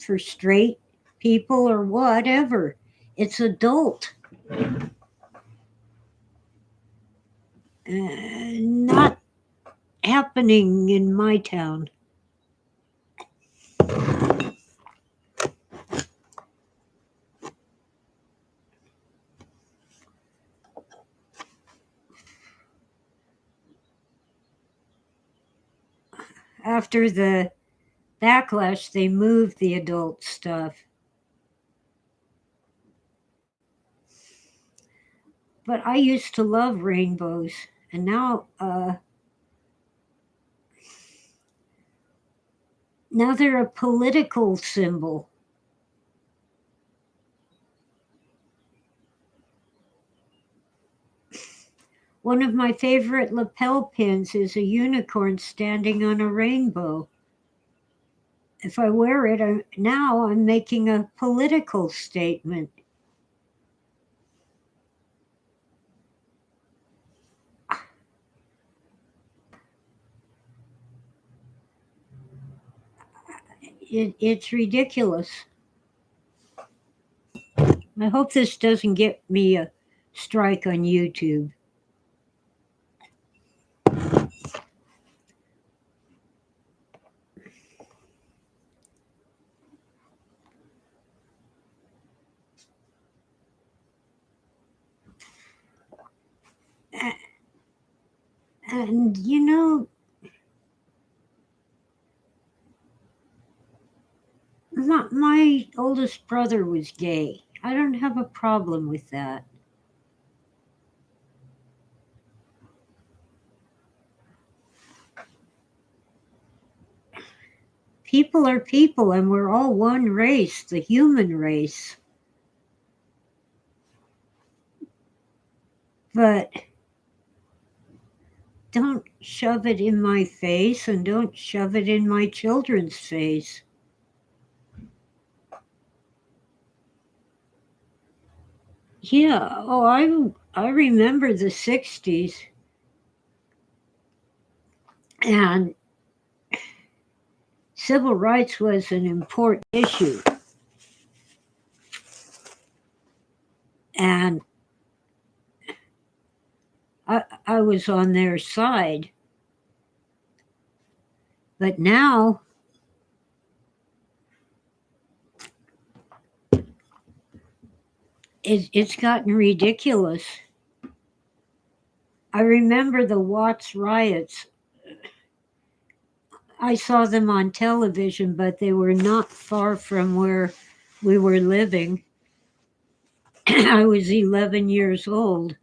for straight people or whatever. It's adult. Not happening in my town. After the backlash, they moved the adult stuff. But I used to love rainbows, and now they're a political symbol. One of my favorite lapel pins is a unicorn standing on a rainbow. If I wear it, now I'm making a political statement. It's ridiculous. I hope this doesn't get me a strike on YouTube. And my oldest brother was gay. I don't have a problem with that. People are people, and we're all one race, the human race. But don't shove it in my face, and don't shove it in my children's face. Yeah, I remember the 60s, and civil rights was an important issue. And I was on their side. But now it's gotten ridiculous. I remember the Watts riots. I saw them on television, but they were not far from where we were living. I was 11 years old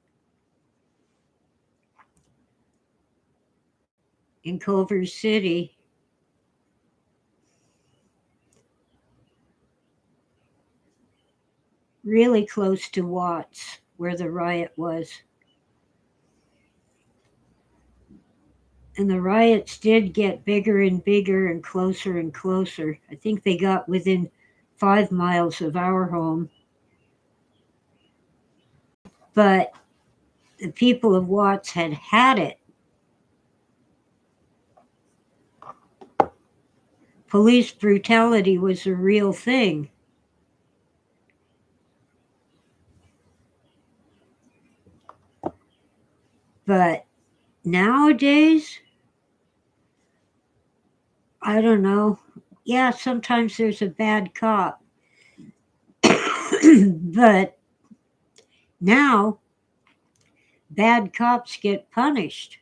in Culver City. Really close to Watts, where the riot was. And the riots did get bigger and bigger and closer and closer. I think they got within 5 miles of our home. But the people of Watts had it. Police brutality was a real thing. But nowadays, I don't know. Yeah, sometimes there's a bad cop. But now, bad cops get punished.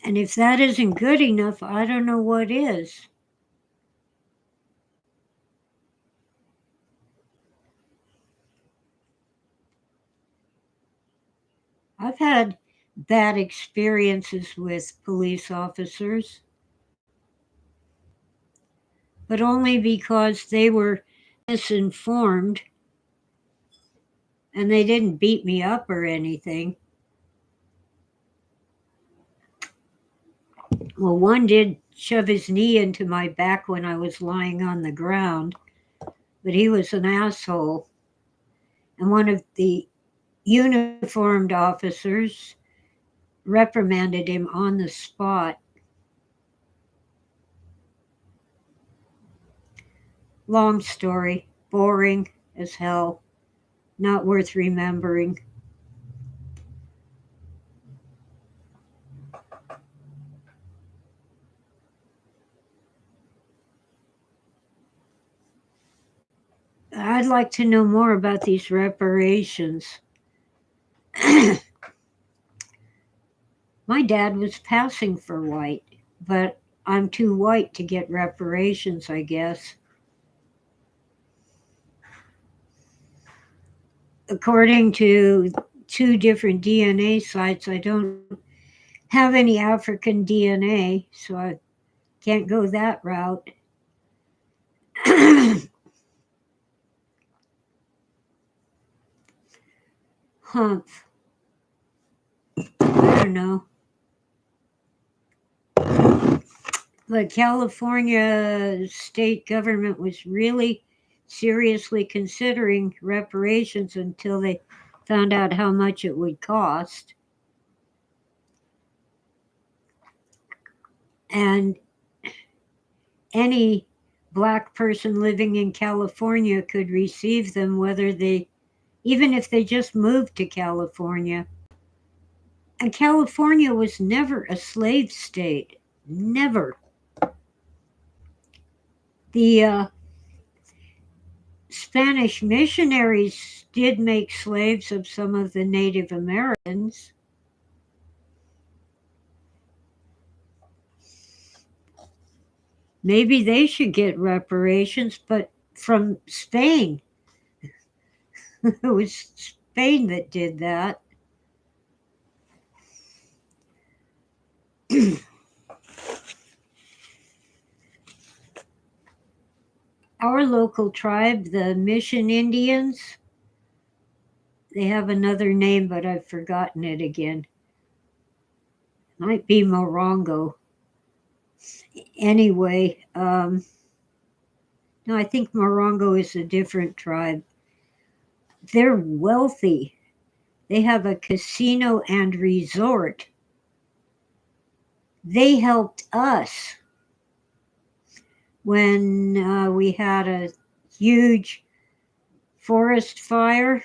And if that isn't good enough, I don't know what is. I've had bad experiences with police officers, but only because they were misinformed and they didn't beat me up or anything. Well, one did shove his knee into my back when I was lying on the ground, but he was an asshole. And one of the uniformed officers reprimanded him on the spot. Long story, boring as hell, not worth remembering. I'd like to know more about these reparations. My dad was passing for white, but I'm too white to get reparations, I guess. According to two different DNA sites, I don't have any African DNA, so I can't go that route. Humph. I don't know. The California state government was really seriously considering reparations until they found out how much it would cost. And any black person living in California could receive them, even if they just moved to California. And California was never a slave state. Never. The Spanish missionaries did make slaves of some of the Native Americans. Maybe they should get reparations, but from Spain. It was Spain that did that. Our local tribe, the Mission Indians, they have another name, but I've forgotten it again. Might be Morongo. Anyway, no, I think Morongo is a different tribe. They're wealthy. They have a casino and resort. They helped us when we had a huge forest fire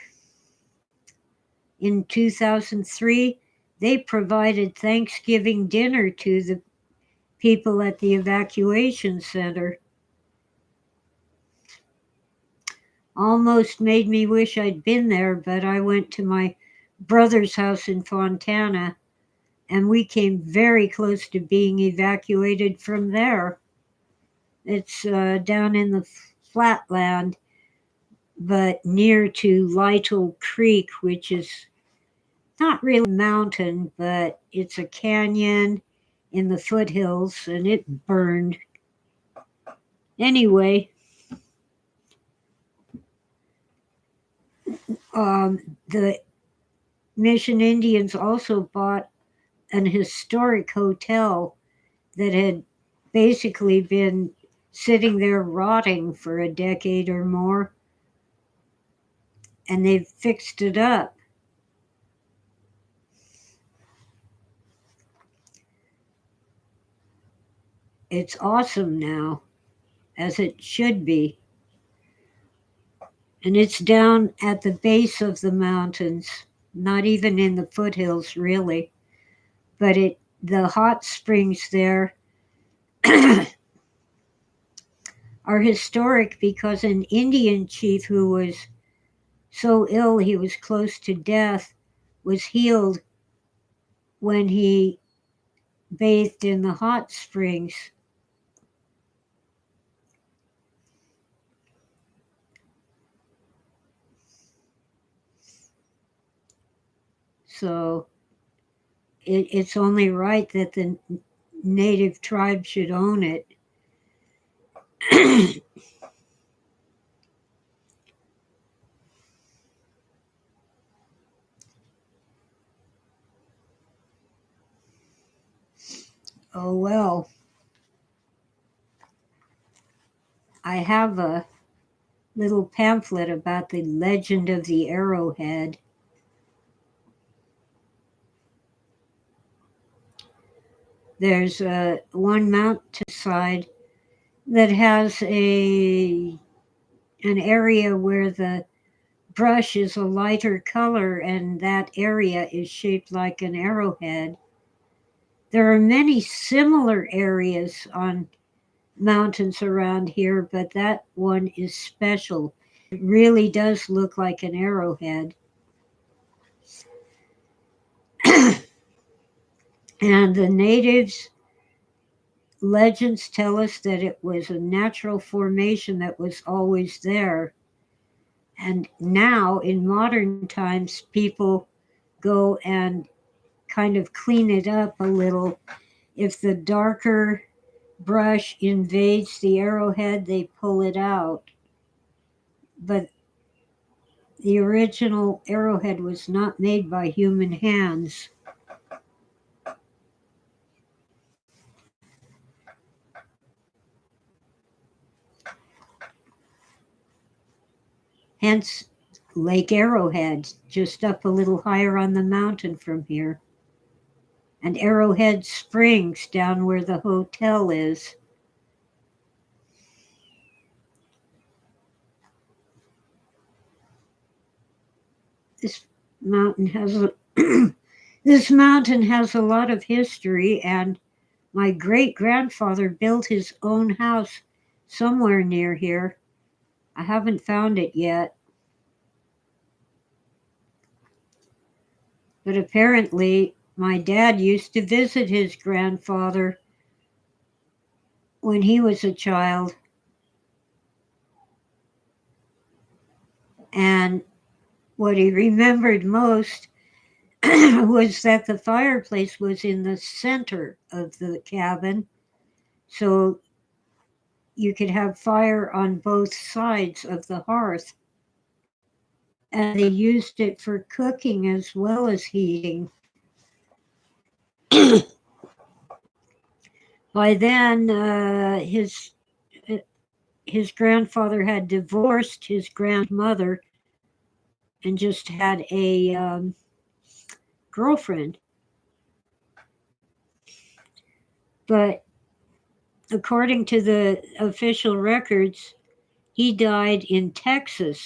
in 2003. They provided Thanksgiving dinner to the people at the evacuation center. Almost made me wish I'd been there, but I went to my brother's house in Fontana, and we came very close to being evacuated from there. It's down in the flatland, but near to Lytle Creek, which is not really a mountain, but it's a canyon in the foothills, and it burned. Anyway, the Mission Indians also bought an historic hotel that had basically been sitting there rotting for a decade or more, and they've fixed it up. It's awesome now, as it should be. And it's down at the base of the mountains, not even in the foothills, really. But the hot springs there are historic because an Indian chief who was so ill he was close to death was healed when he bathed in the hot springs. So it's only right that the native tribe should own it. Oh, well, I have a little pamphlet about the legend of the arrowhead. There's one mountainside that has an area where the brush is a lighter color, and that area is shaped like an arrowhead. There are many similar areas on mountains around here, but that one is special. It really does look like an arrowhead. And the natives' legends tell us that it was a natural formation that was always there. And now, in modern times, people go and kind of clean it up a little. If the darker brush invades the arrowhead, they pull it out. But the original arrowhead was not made by human hands. Hence, Lake Arrowhead, just up a little higher on the mountain from here. And Arrowhead Springs, down where the hotel is. This mountain has a this mountain has a lot of history, and my great grandfather built his own house somewhere near here. I haven't found it yet. But apparently, my dad used to visit his grandfather when he was a child. And what he remembered most was that the fireplace was in the center of the cabin. So you could have fire on both sides of the hearth. And they used it for cooking as well as heating. By then, his grandfather had divorced his grandmother and just had a girlfriend. But according to the official records, he died in Texas,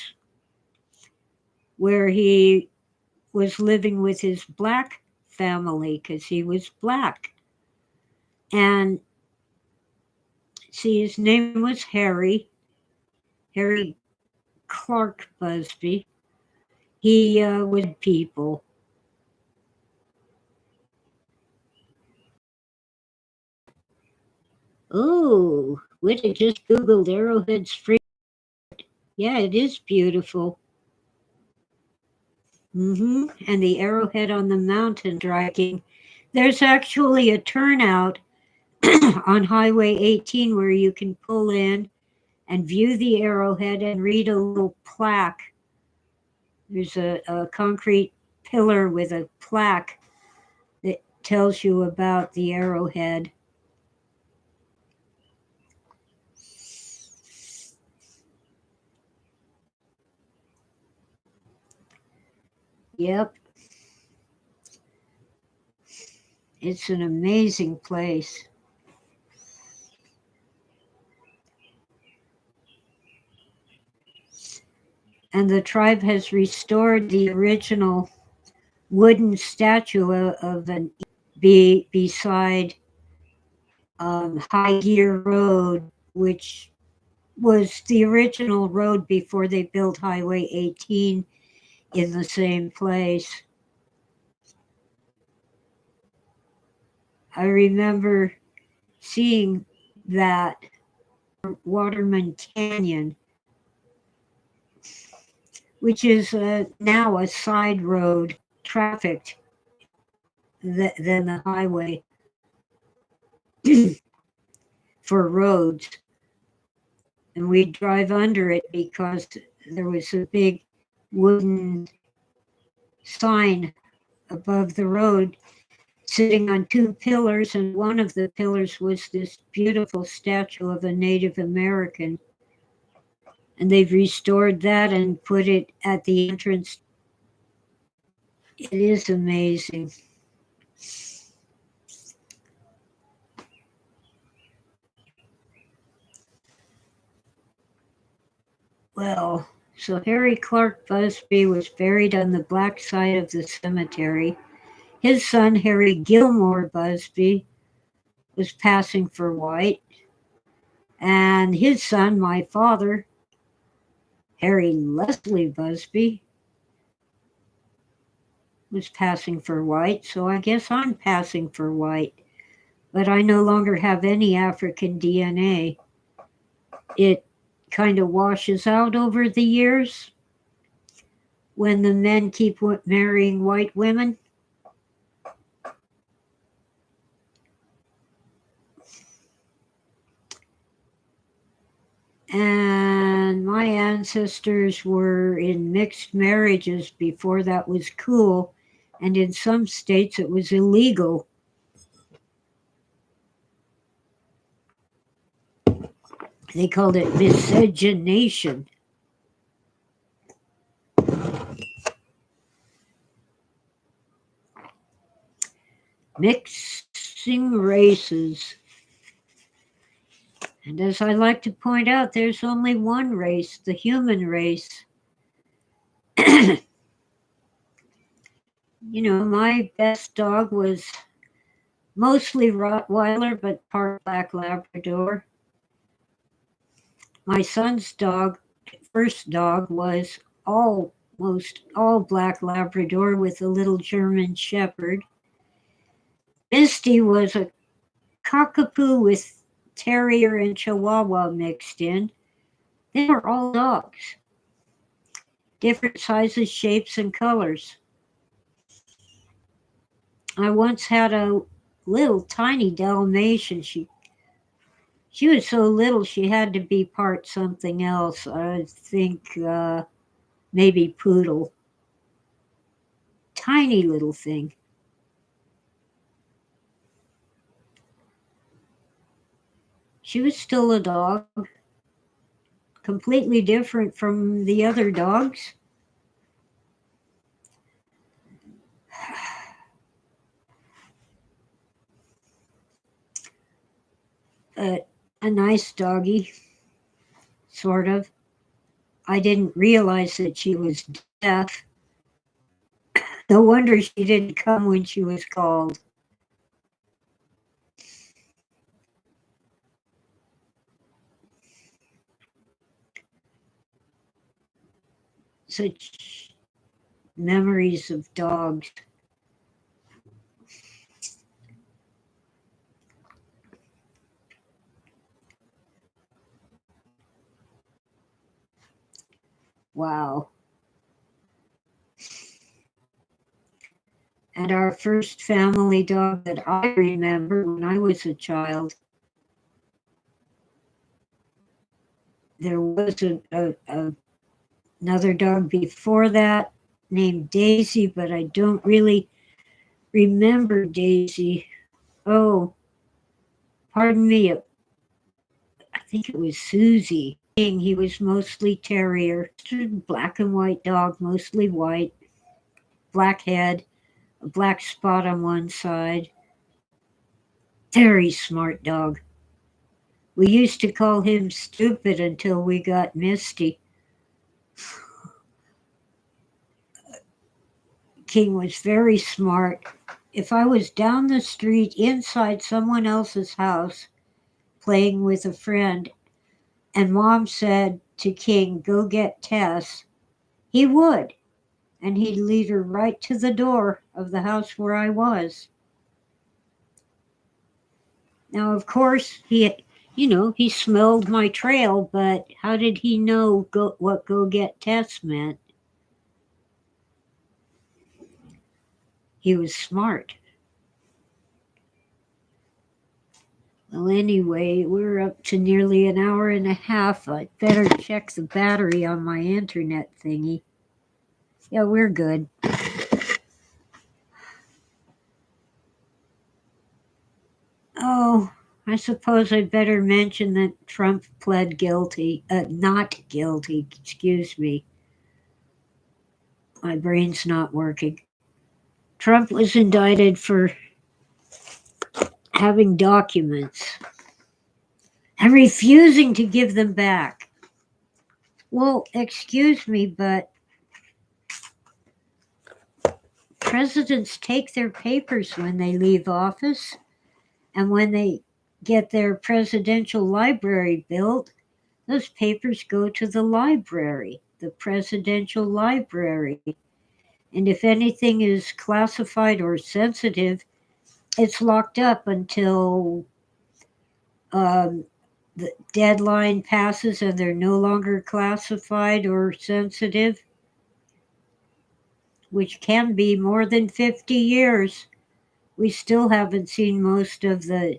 where he was living with his black family because he was black. And see, his name was Harry Clark Busby. He was people. Oh, Whitta just Googled Arrowhead Spring. Yeah, it is beautiful. And the arrowhead on the mountain striking. There's actually a turnout on Highway 18 where you can pull in and view the arrowhead and read a little plaque. There's a concrete pillar with a plaque that tells you about the arrowhead. Yep. It's an amazing place. And the tribe has restored the original wooden statue of an beside High Gear Road, which was the original road before they built Highway 18 in the same place. I remember seeing that Waterman Canyon, which is now a side road, trafficked than the highway for roads. And we drive under it because there was a big wooden sign above the road sitting on two pillars, and one of the pillars was this beautiful statue of a Native American. And they've restored that and put it at the entrance. It is amazing. Well, so Harry Clark Busby was buried on the black side of the cemetery. His son, Harry Gilmore Busby, was passing for white. And his son, my father, Harry Leslie Busby, was passing for white. So I guess I'm passing for white. But I no longer have any African DNA. It kind of washes out over the years when the men keep marrying white women. And my ancestors were in mixed marriages before that was cool, and in some states it was illegal. They called it miscegenation. Mixing races. And as I like to point out, there's only one race, the human race. You know, my best dog was mostly Rottweiler, but part Black Labrador. My son's first dog, was almost all Black Labrador with a little German Shepherd. Misty was a cockapoo with Terrier and Chihuahua mixed in. They were all dogs, different sizes, shapes, and colors. I once had a little tiny Dalmatian. She was so little she had to be part something else. I think maybe poodle. Tiny little thing. She was still a dog, completely different from the other dogs. But a nice doggy, sort of. I didn't realize that she was deaf. No wonder she didn't come when she was called. Such memories of dogs. Wow. And our first family dog that I remember when I was a child, there was another dog before that named Daisy, but I don't really remember Daisy. Oh, pardon me. I think it was Susie. He was mostly terrier, black and white dog, mostly white, black head, a black spot on one side. Very smart dog. We used to call him stupid until we got Misty. King was very smart. If I was down the street inside someone else's house playing with a friend, and Mom said to King, "Go get Tess," he would. And he'd lead her right to the door of the house where I was. Now, of course, he smelled my trail, but how did he know what "go get Tess" meant? He was smart. Well, anyway, we're up to nearly an hour and a half. I'd better check the battery on my internet thingy. Yeah, we're good. Oh, I suppose I'd better mention that Trump pled guilty, not guilty, excuse me. My brain's not working. Trump was indicted for having documents and refusing to give them back. Well, excuse me, but presidents take their papers when they leave office, and when they get their presidential library built, those papers go to the library, the presidential library. And if anything is classified or sensitive, it's locked up until um, the deadline passes and they're no longer classified or sensitive, which can be more than 50 years. We still haven't seen most of the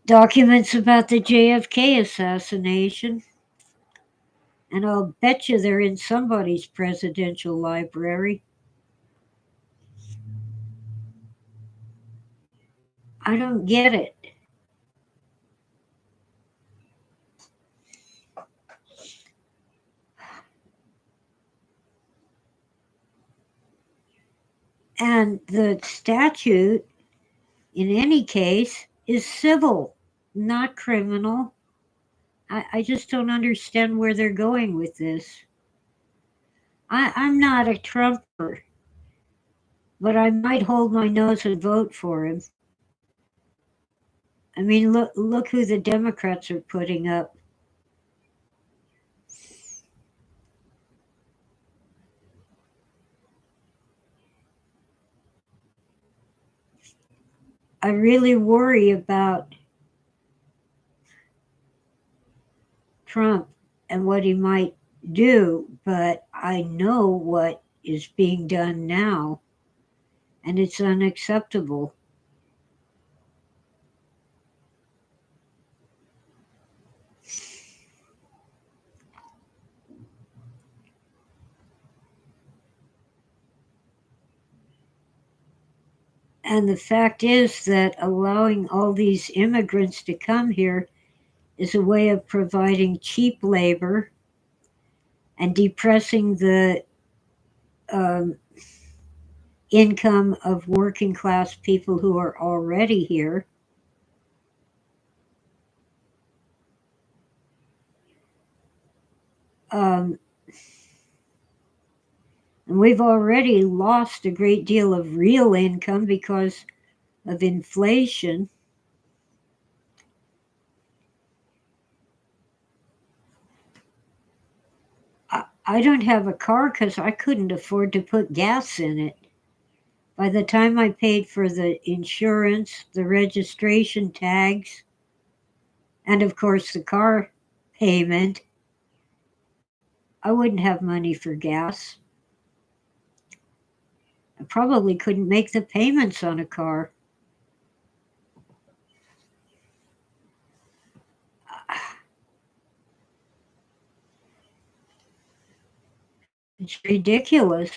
documents about the JFK assassination. And I'll bet you they're in somebody's presidential library. I don't get it. And the statute, in any case, is civil, not criminal. I just don't understand where they're going with this. I'm not a Trumper, but I might hold my nose and vote for him. I mean, look who the Democrats are putting up. I really worry about Trump and what he might do, but I know what is being done now, and it's unacceptable. And the fact is that allowing all these immigrants to come here is a way of providing cheap labor and depressing the um, income of working class people who are already here. Um, and we've already lost a great deal of real income because of inflation. I don't have a car because I couldn't afford to put gas in it. By the time I paid for the insurance, the registration tags, and of course the car payment, I wouldn't have money for gas. I probably couldn't make the payments on a car. It's ridiculous.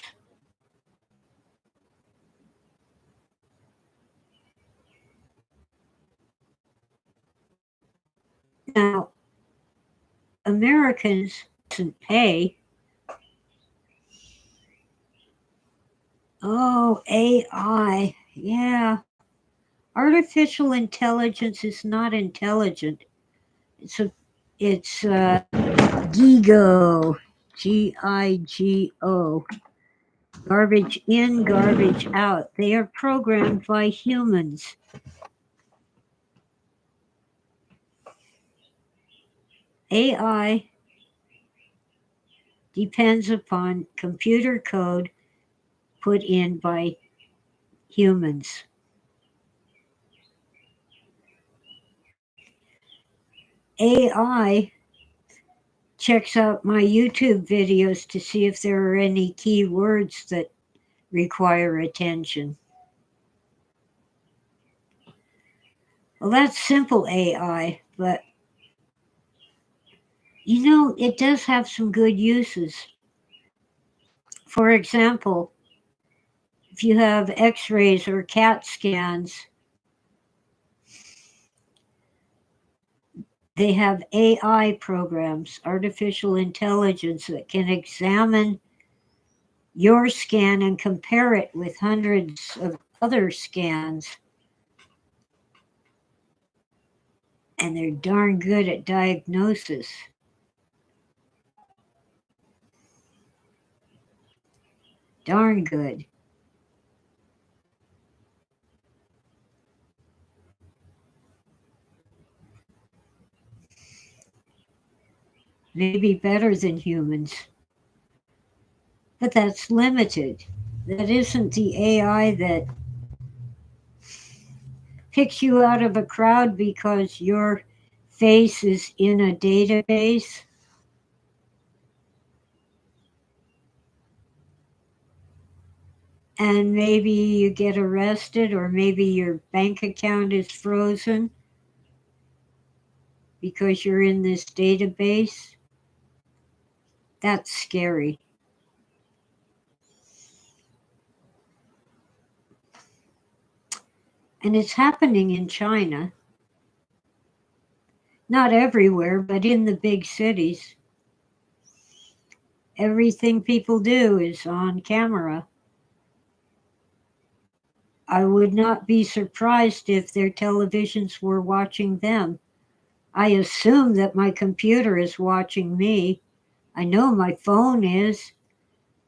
Now, Americans doesn't pay. Oh, AI. Yeah. Artificial intelligence is not intelligent. It's a it's gigo. GIGO. Garbage in, garbage out. They are programmed by humans. AI depends upon computer code put in by humans. AI checks out my YouTube videos to see if there are any key words that require attention. Well, that's simple AI, but it does have some good uses. For example, if you have x rays or CAT scans, They have AI programs, artificial intelligence, that can examine your scan and compare it with hundreds of other scans. And they're darn good at diagnosis. Darn good. Maybe better than humans. But that's limited. That isn't the AI that picks you out of a crowd because your face is in a database. And maybe you get arrested, or maybe your bank account is frozen because you're in this database. That's scary. And it's happening in China. Not everywhere, but in the big cities. Everything people do is on camera. I would not be surprised if their televisions were watching them. I assume that my computer is watching me. I know my phone is.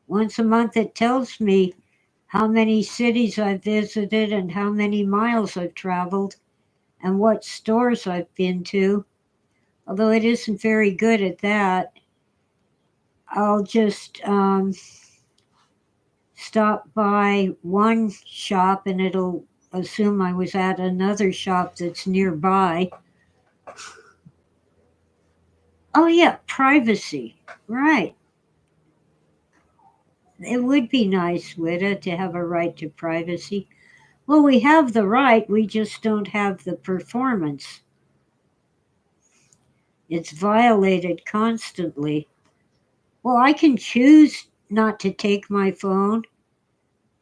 Once a month it tells me how many cities I've visited and how many miles I've traveled and what stores I've been to. Although it isn't very good at that. I'll just stop by one shop and it'll assume I was at another shop that's nearby. Oh, yeah, privacy. Right. It would be nice, Witta, to have a right to privacy. Well, we have the right, we just don't have the performance. It's violated constantly. Well, I can choose not to take my phone.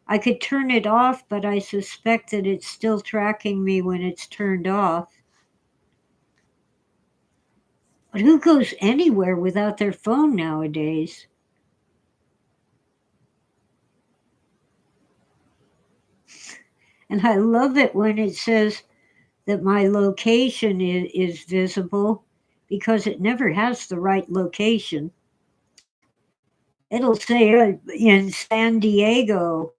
I could turn it off, but I suspect that it's still tracking me when it's turned off. But who goes anywhere without their phone nowadays? And I love it when it says that my location is visible because it never has the right location. It'll say in San Diego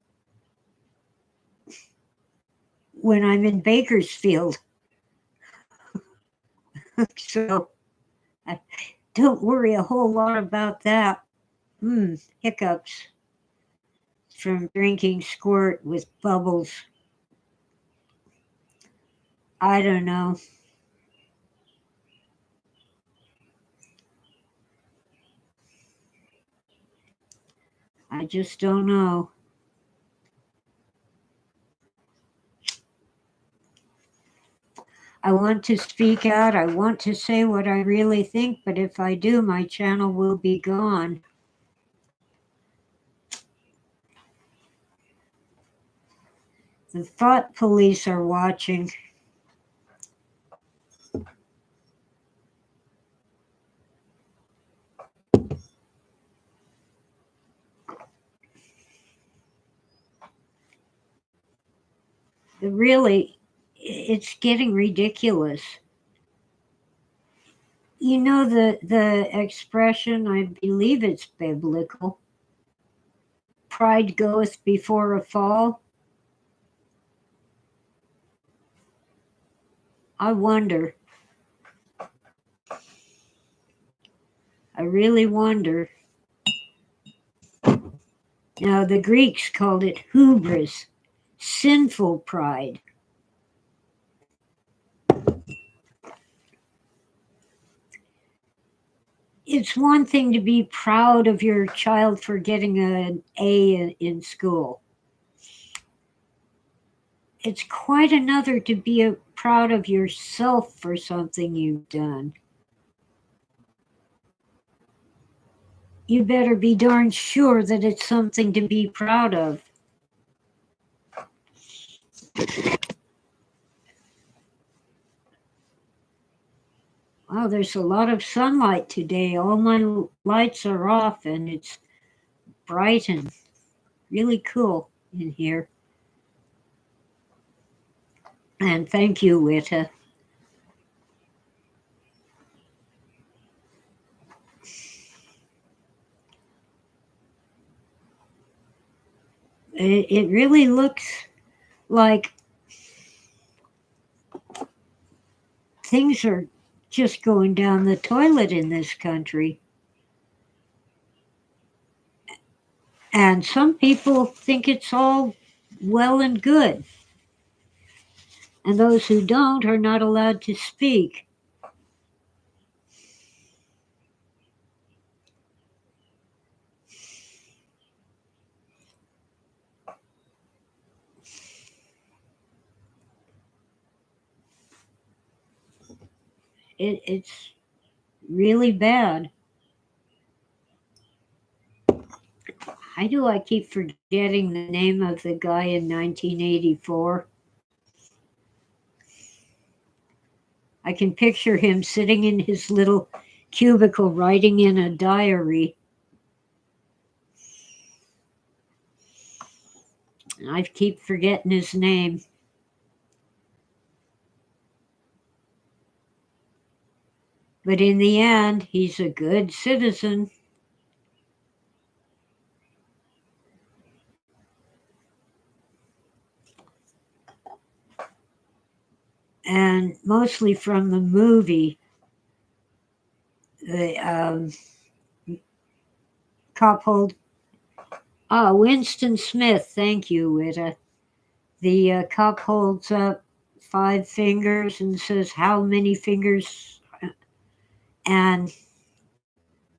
when I'm in Bakersfield. So I don't worry a whole lot about that. Hiccups from drinking squirt with bubbles. I don't know. I just don't know. I want to speak out. I want to say what I really think, but if I do, my channel will be gone. The thought police are watching. Really, it's getting ridiculous. You know the expression, I believe it's biblical. Pride goeth before a fall. I wonder. I really wonder. Now, the Greeks called it hubris, sinful pride. It's one thing to be proud of your child for getting an A in school. It's quite another to be proud of yourself for something you've done. You better be darn sure that it's something to be proud of. Wow, there's a lot of sunlight today. All my lights are off and it's bright and really cool in here. And thank you, Wita. It really looks like things are just going down the toilet in this country. And some people think it's all well and good. And those who don't are not allowed to speak. It's really bad. Why do I keep forgetting the name of the guy in 1984? I can picture him sitting in his little cubicle writing in a diary. I keep forgetting his name. But in the end, he's a good citizen. And mostly from the movie, the cop hold. Winston Smith. Thank you, Wita. The cop holds up 5 fingers and says, "How many fingers?" And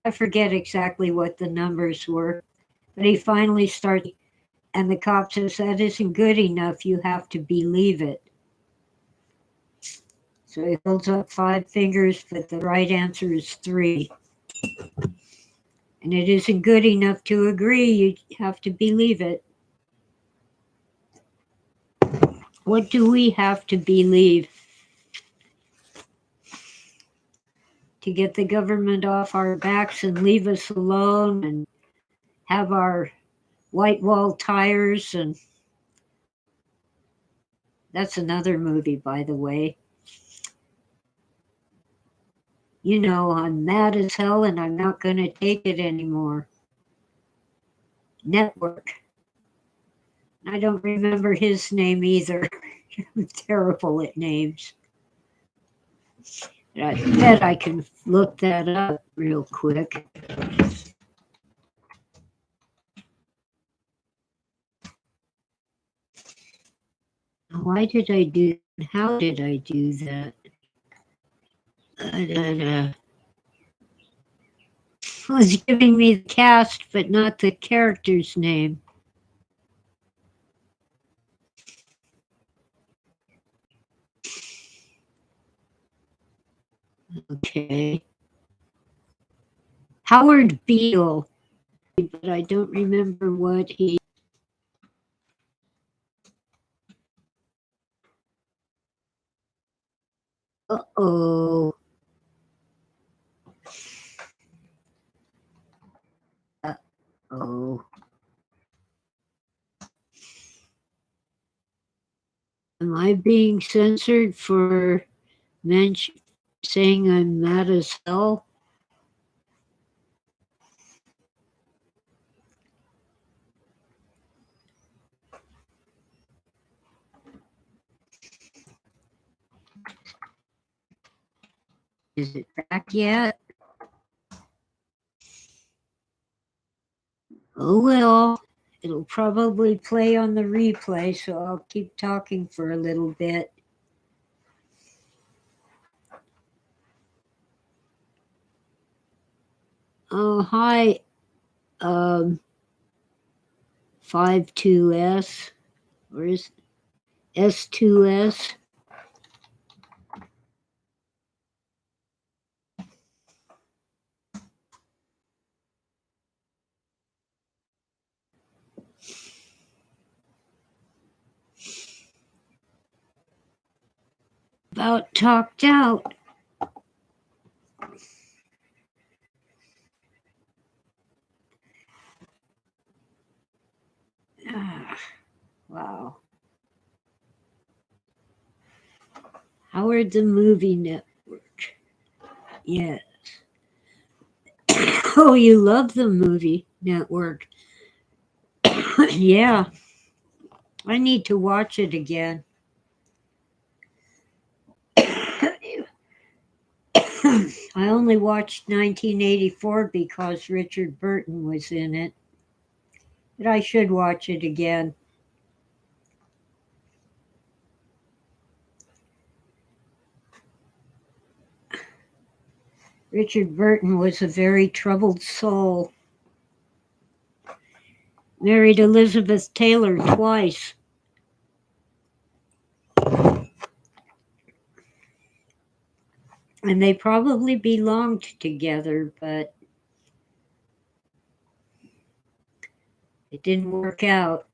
I forget exactly what the numbers were, but he finally starts, and the cop says, "That isn't good enough. You have to believe it." So he holds up 5 fingers, but the right answer is 3. And it isn't good enough to agree. You have to believe it. What do we have to believe to get the government off our backs and leave us alone and have our white wall tires? And that's another movie, by the way. You know, I'm mad as hell and I'm not going to take it anymore. Network. I don't remember his name either. I'm terrible at names. I bet I can look that up real quick. Why did I do? How did I do that? It was giving me the cast, but not the character's name. Okay. Howard Beale, but I don't remember what he. Uh-oh. Uh-oh. Am I being censored for saying I'm mad as hell? Is it back yet? Oh well, it'll probably play on the replay, so I'll keep talking for a little bit. Oh, hi, 52S. Where is S2S? About talked out. Wow. Howard the Movie Network. Yes. Oh, you love the movie network. Yeah. I need to watch it again. I only watched 1984 because Richard Burton was in it, but I should watch it again. Richard Burton was a very troubled soul. Married Elizabeth Taylor twice. And they probably belonged together, but it didn't work out.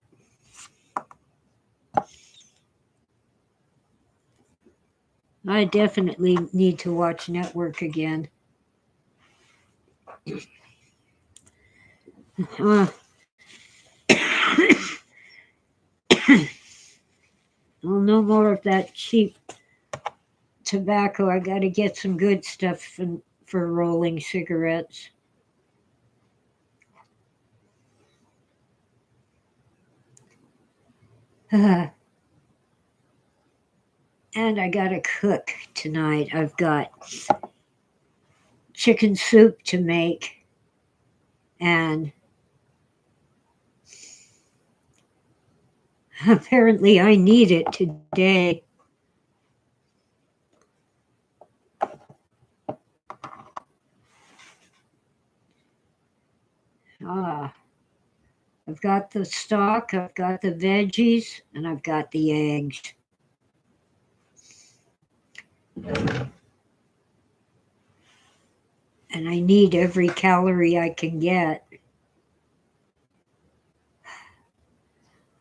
I definitely need to watch Network again. Uh, well, no more of that cheap tobacco. I got to get some good stuff for rolling cigarettes. And I got to cook tonight. I've got chicken soup to make, and apparently I need it today. Ah, I've got the stock, I've got the veggies, and I've got the eggs. And I need every calorie I can get.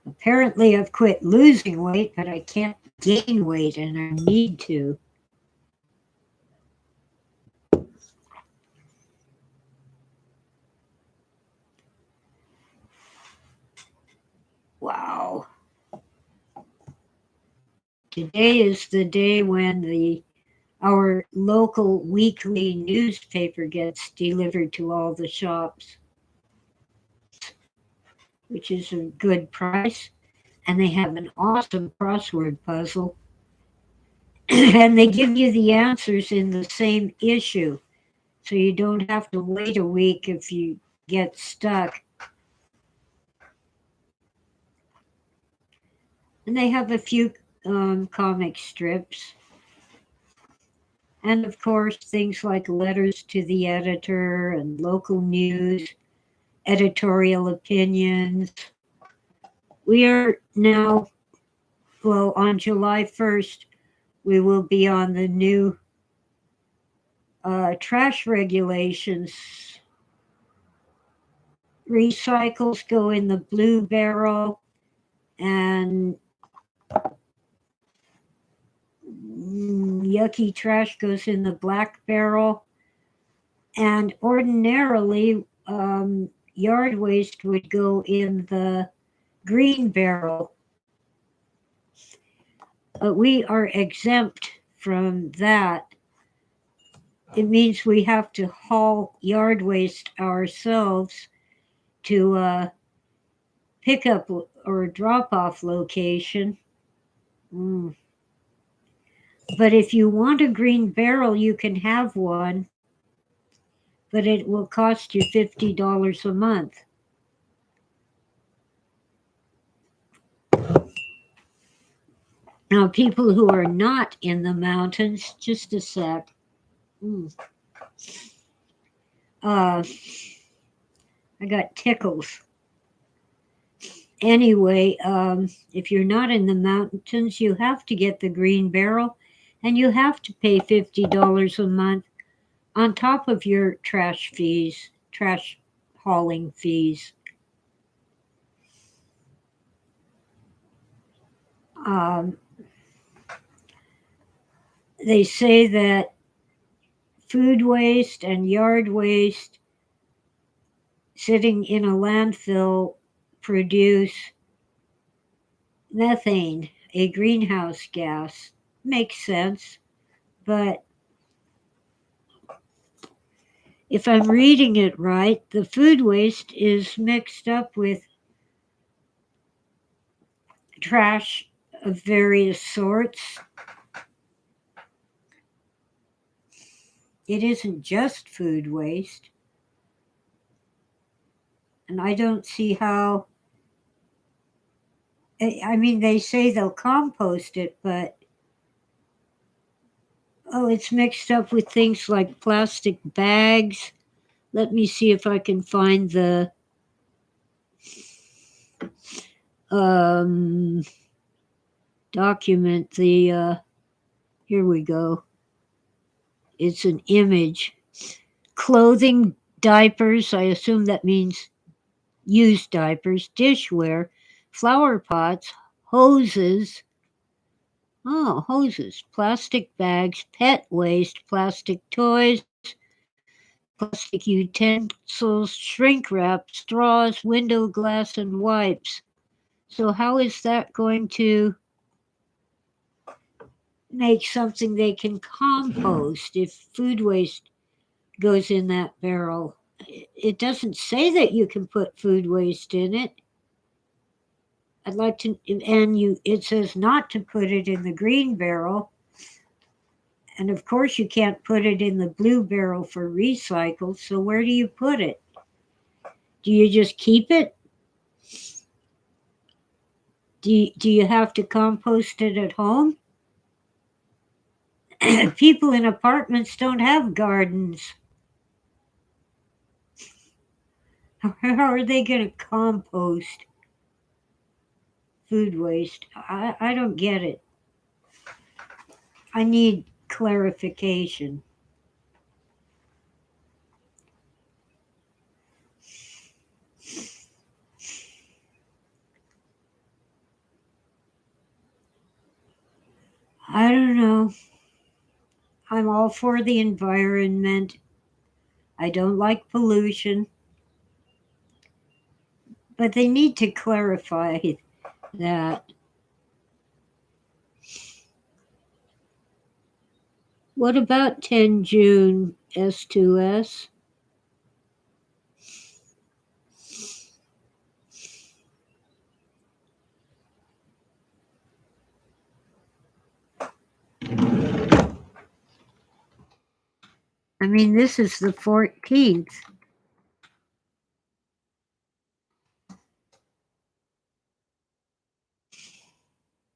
Apparently, I've quit losing weight, but I can't gain weight, and I need to. Wow. Today is the day when our local weekly newspaper gets delivered to all the shops, which is a good price. And they have an awesome crossword puzzle. And they give you the answers in the same issue. So you don't have to wait a week if you get stuck. And they have a few comic strips. And of course, things like letters to the editor and local news, editorial opinions. We are now, well, on July 1st, we will be on the new trash regulations. Recycles go in the blue barrel, and yucky trash goes in the black barrel. And ordinarily, yard waste would go in the green barrel. But we are exempt from that. It means we have to haul yard waste ourselves to a pickup or drop off location. But if you want a green barrel, you can have one, but it will cost you $50 a month. Now, people who are not in the mountains, just a sec. I got tickles. Anyway, if you're not in the mountains, you have to get the green barrel, and you have to pay $50 a month on top of your trash fees, trash hauling fees. They say that food waste and yard waste sitting in a landfill produce Methane, a greenhouse gas. Makes sense, but if I'm reading it right, the food waste is mixed up with trash of various sorts. It isn't just food waste. And I don't see how. I mean, they say they'll compost it, but oh, it's mixed up with things like plastic bags. Let me see if I can find the um, document. Here we go. It's an image. Clothing, diapers. I assume that means used diapers, dishware, flower pots, hoses. Oh, hoses, plastic bags, pet waste, plastic toys, plastic utensils, shrink wrap, straws, window glass, and wipes. So, how is that going to make something they can compost if food waste goes in that barrel? It doesn't say that you can put food waste in it. I'd like to, and it says not to put it in the green barrel. And of course, you can't put it in the blue barrel for recycle. So, where do you put it? Do you just keep it? Do you have to compost it at home? People in apartments don't have gardens. How are they going to compost food waste? I don't get it. I need clarification. I don't know. I'm all for the environment. I don't like pollution. But they need to clarify that. What about 10 June S2S? I mean, this is the 14th.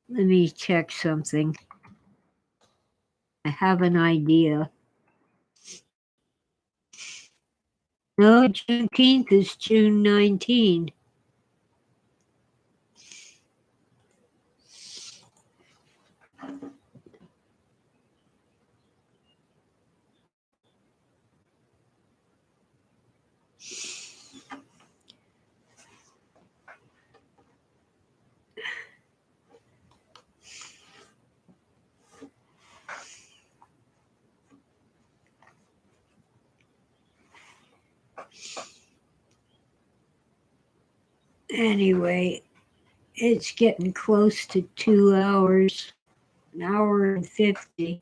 Let me check something. I have an idea. No, Juneteenth is June 19. Anyway, it's getting close to 2 hours, an hour and 50.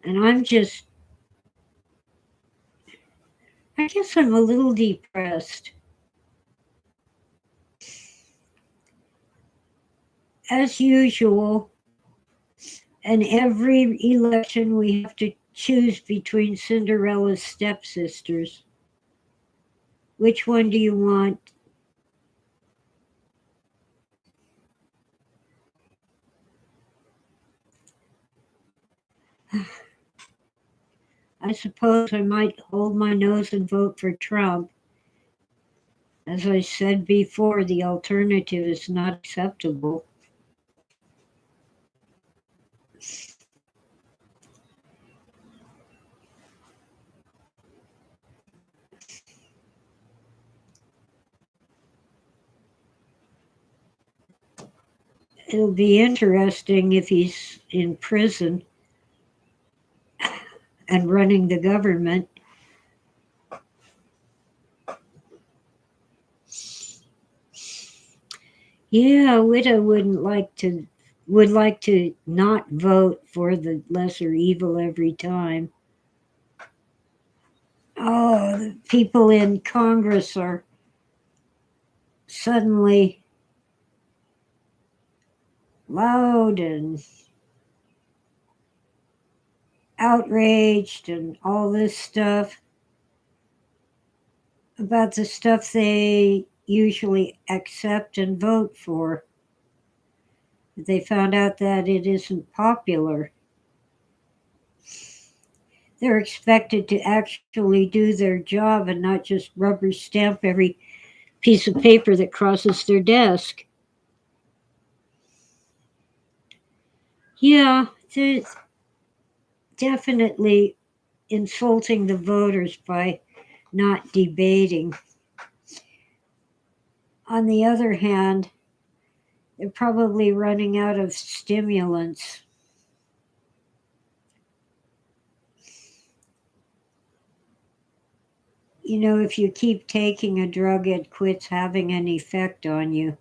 And I guess I'm a little depressed. As usual, in every election, we have to choose between Cinderella's stepsisters. Which one do you want? I suppose I might hold my nose and vote for Trump. As I said before, the alternative is not acceptable. It'll be interesting if he's in prison and running the government. Yeah, Witta would like to not vote for the lesser evil every time. Oh, the people in Congress are suddenly loud and outraged and all this stuff about the stuff they usually accept and vote for. They found out that it isn't popular. They're expected to actually do their job and not just rubber stamp every piece of paper that crosses their desk. Yeah, there's definitely insulting the voters by not debating. On the other hand, they're probably running out of stimulants. You know, if you keep taking a drug, it quits having an effect on you.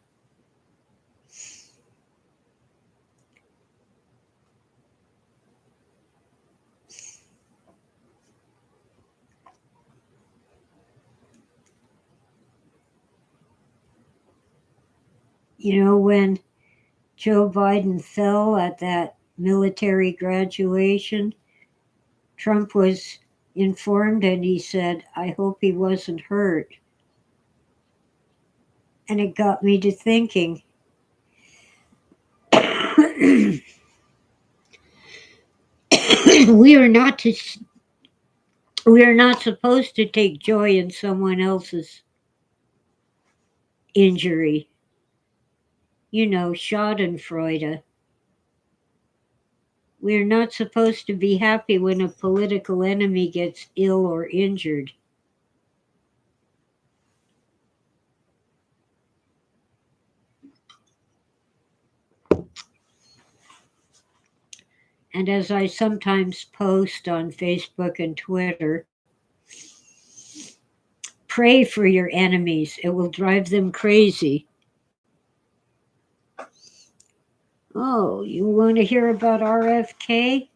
You know, when Joe Biden fell at that military graduation, Trump was informed and he said, I hope he wasn't hurt. And it got me to thinking we are not to we are not supposed to take joy in someone else's injury. You know, Schadenfreude. We are not supposed to be happy when a political enemy gets ill or injured. And as I sometimes post on Facebook and Twitter, pray for your enemies. It will drive them crazy. Oh, you want to hear about RFK?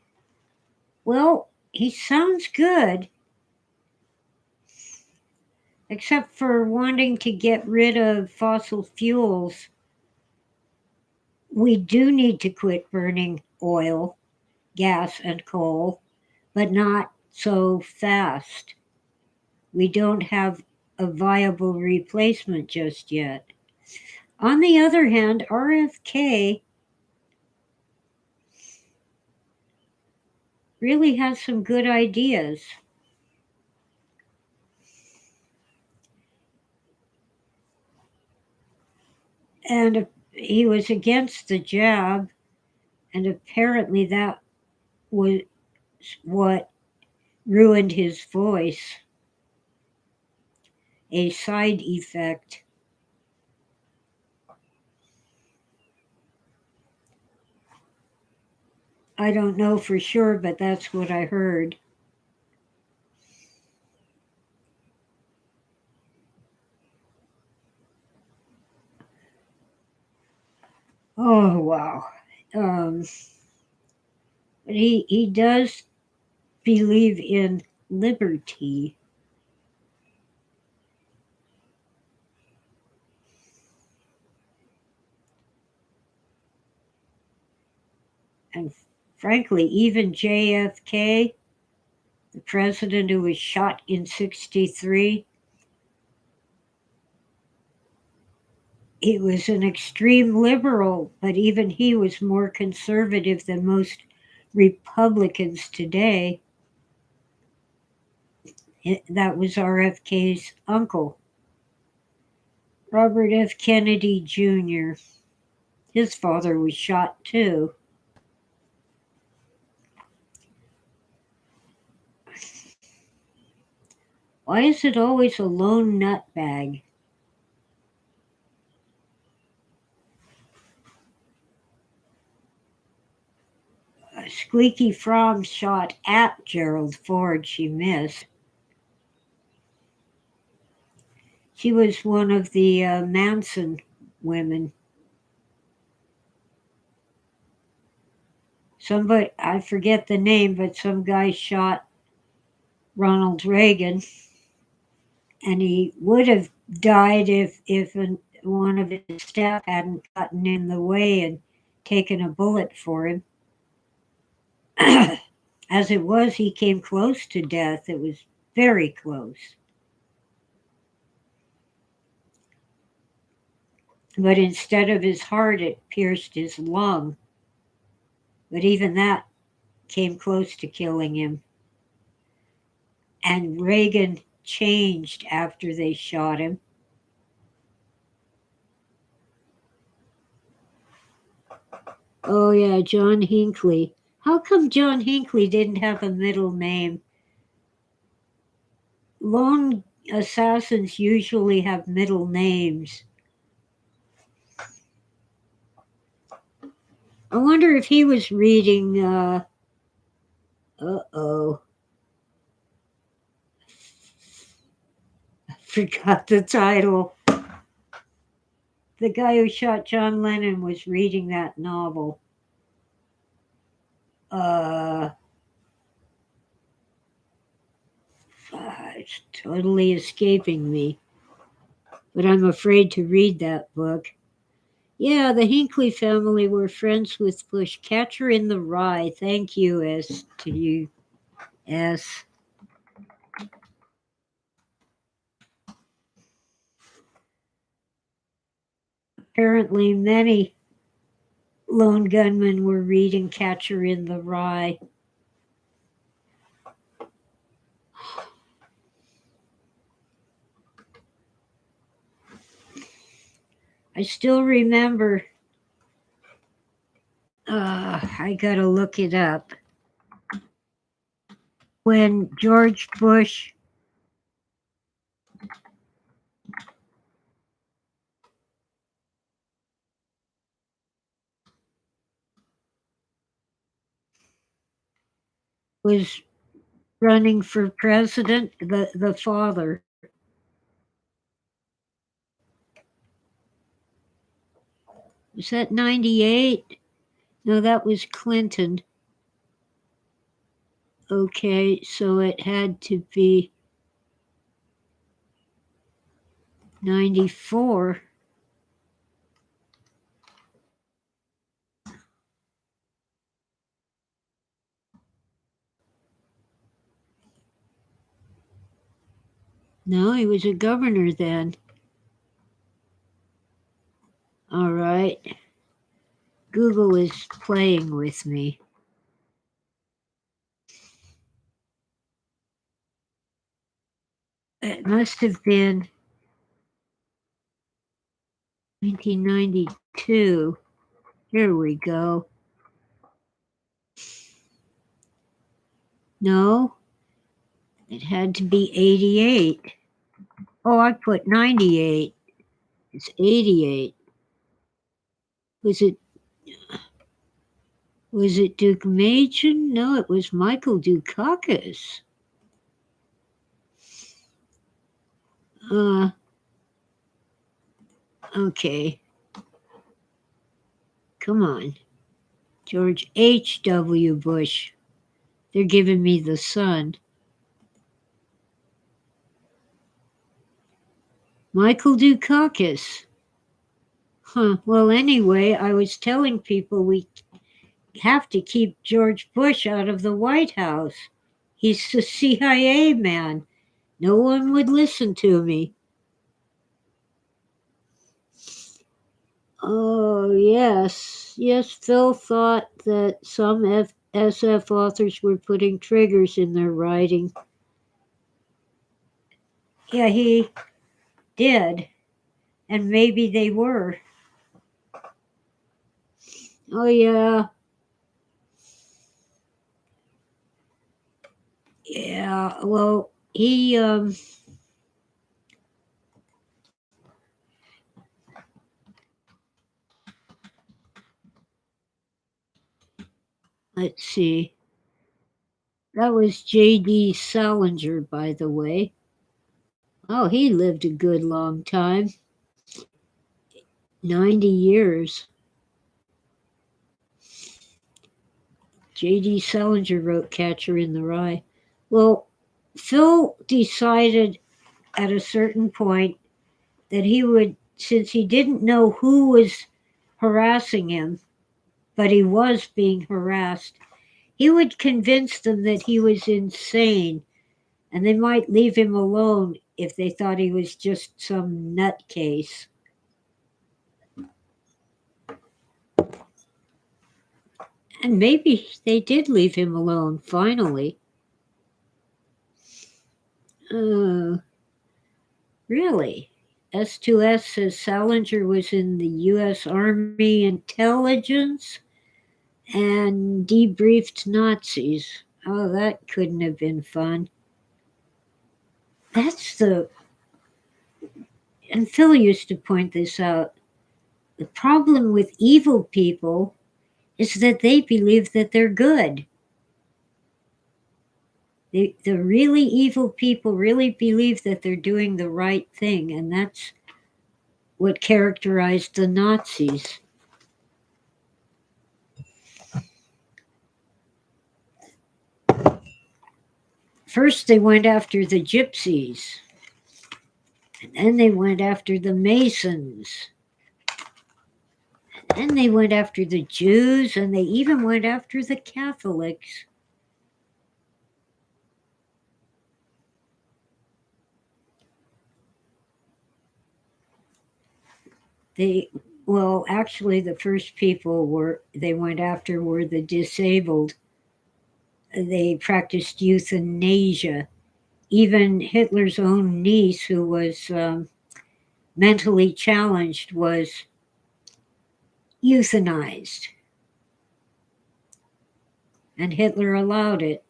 Well, he sounds good, except for wanting to get rid of fossil fuels. We do need to quit burning oil, gas, and coal, but not so fast. We don't have a viable replacement just yet. On the other hand, RFK really has some good ideas. And he was against the jab, and apparently that was what ruined his voice, a side effect. I don't know for sure, but that's what I heard. Oh, wow. Um, but he does believe in liberty. And frankly, even JFK, the president who was shot in 63, he was an extreme liberal, but even he was more conservative than most Republicans today. That was RFK's uncle, Robert F. Kennedy Jr. His father was shot too. Why is it always a lone nutbag? Squeaky Fromm shot at Gerald Ford. She missed. She was one of the Manson women. somebody, I forget the name, but some guy shot Ronald Reagan, and he would have died if one of his staff hadn't gotten in the way and taken a bullet for him. As it was, he came close to death. It was very close. But instead of his heart, it pierced his lung. But even that came close to killing him. And Reagan changed after they shot him. Oh, yeah, John Hinckley. How come John Hinckley didn't have a middle name? Lone assassins usually have middle names. I wonder if he was reading, uh-oh. I forgot the title. The guy who shot John Lennon was reading that novel. It's totally escaping me. But I'm afraid to read that book. Yeah, the Hinckley family were friends with Bush. Catcher in the Rye. Thank you, S to you, S. Apparently, many lone gunmen were reading Catcher in the Rye. I still remember, I gotta look it up, when George Bush was running for president, the father. Was that 98? No, that was Clinton. Okay, so it had to be 94. No, he was a governor then. All right. Google is playing with me. It must have been 1992. Here we go. No, it had to be 88. Oh, I put 98. It's 88. Was it Duke Machen? No, it was Michael Dukakis. Okay. Come on. George H.W. Bush. They're giving me the Sun. Michael Dukakis. Huh. Well, anyway, I was telling people we have to keep George Bush out of the White House. He's the CIA man. No one would listen to me. Oh, yes. Yes, Phil thought that some SF authors were putting triggers in their writing. Yeah, he did. And maybe they were. Oh, yeah. Yeah, well, he, let's see. That was J.D. Salinger, by the way. Oh, he lived a good long time. 90 years. J.D. Salinger wrote Catcher in the Rye. Well, Phil decided at a certain point that he would, since he didn't know who was harassing him, but he was being harassed, he would convince them that he was insane and they might leave him alone if they thought he was just some nutcase. And maybe they did leave him alone finally. Uh, really? S2S says Salinger was in the U.S. Army intelligence and debriefed Nazis. Oh, that couldn't have been fun. That's the. And Phil used to point this out. The problem with evil people is that they believe that they're good. The really evil people really believe that they're doing the right thing, and that's what characterized the Nazis. First, they went after the gypsies, and then they went after the Masons, and then they went after the Jews, and they even went after the Catholics. They, well, actually, the first people they went after were the disabled. They practiced euthanasia. Even Hitler's own niece, who was mentally challenged, was euthanized. And Hitler allowed it.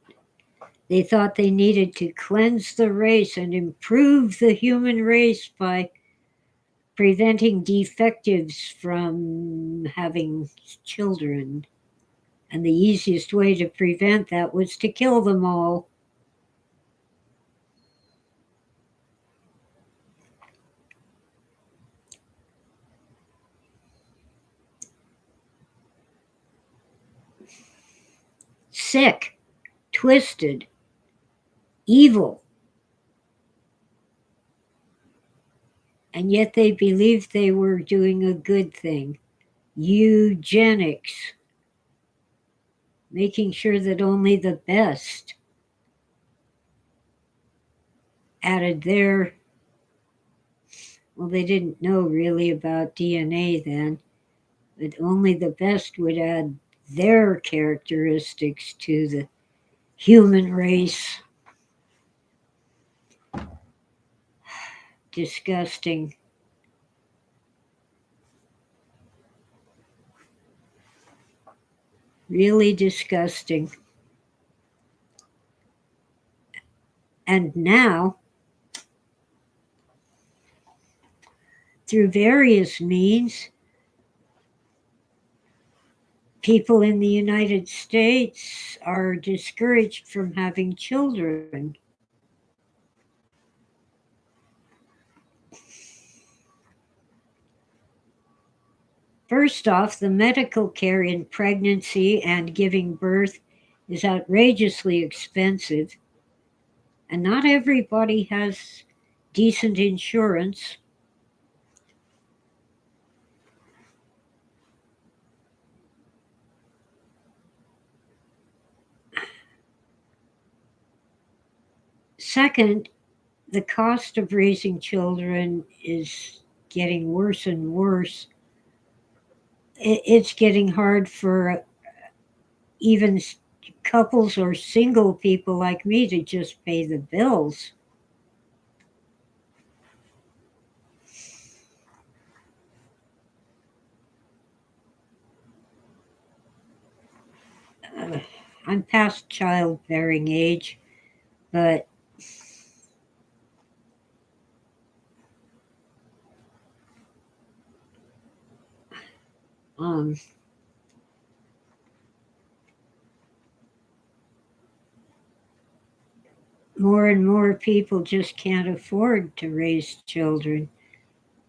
They thought they needed to cleanse the race and improve the human race by preventing defectives from having children. And the easiest way to prevent that was to kill them all. Sick, twisted, evil. And yet they believed they were doing a good thing. Eugenics, making sure that only the best added their, well, they didn't know really about DNA then, but only the best would add their characteristics to the human race. Disgusting. Really disgusting. And now, through various means, people in the United States are discouraged from having children. First off, the medical care in pregnancy and giving birth is outrageously expensive, and not everybody has decent insurance. Second, the cost of raising children is getting worse and worse. It's getting hard for even couples or single people like me to just pay the bills. Uh, I'm past childbearing age, but um, more and more people just can't afford to raise children.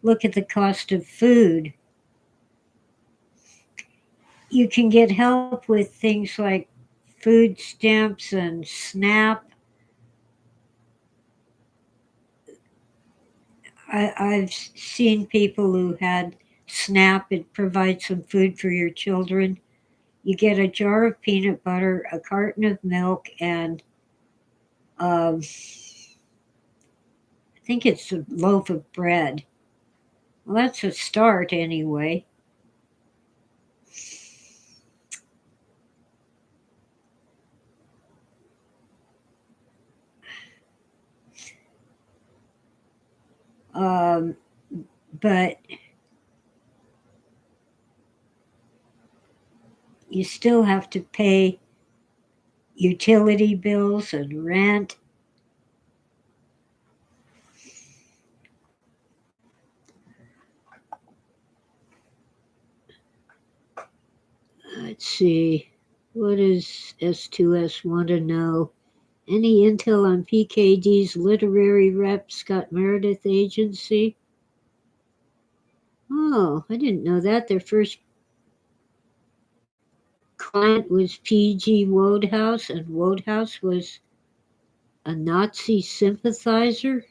Look at the cost of food. You can get help with things like food stamps and SNAP. I've seen people who had SNAP. It provides some food for your children. You get a jar of peanut butter, a carton of milk, and I think it's a loaf of bread. Well, that's a start anyway. Um, but you still have to pay utility bills and rent. Let's see. What does S2S want to know? Any intel on PKD's literary rep, Scott Meredith Agency? Oh, I didn't know that. Their first client was P.G. Wodehouse, and Wodehouse was a Nazi sympathizer.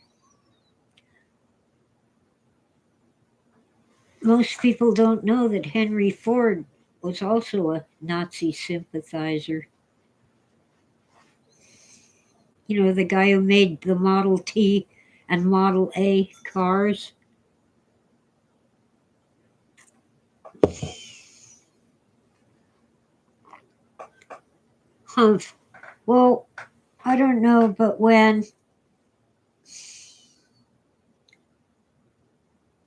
Most people don't know that Henry Ford was also a Nazi sympathizer. You know, the guy who made the Model T and Model A cars. Humph. Well, I don't know, but when.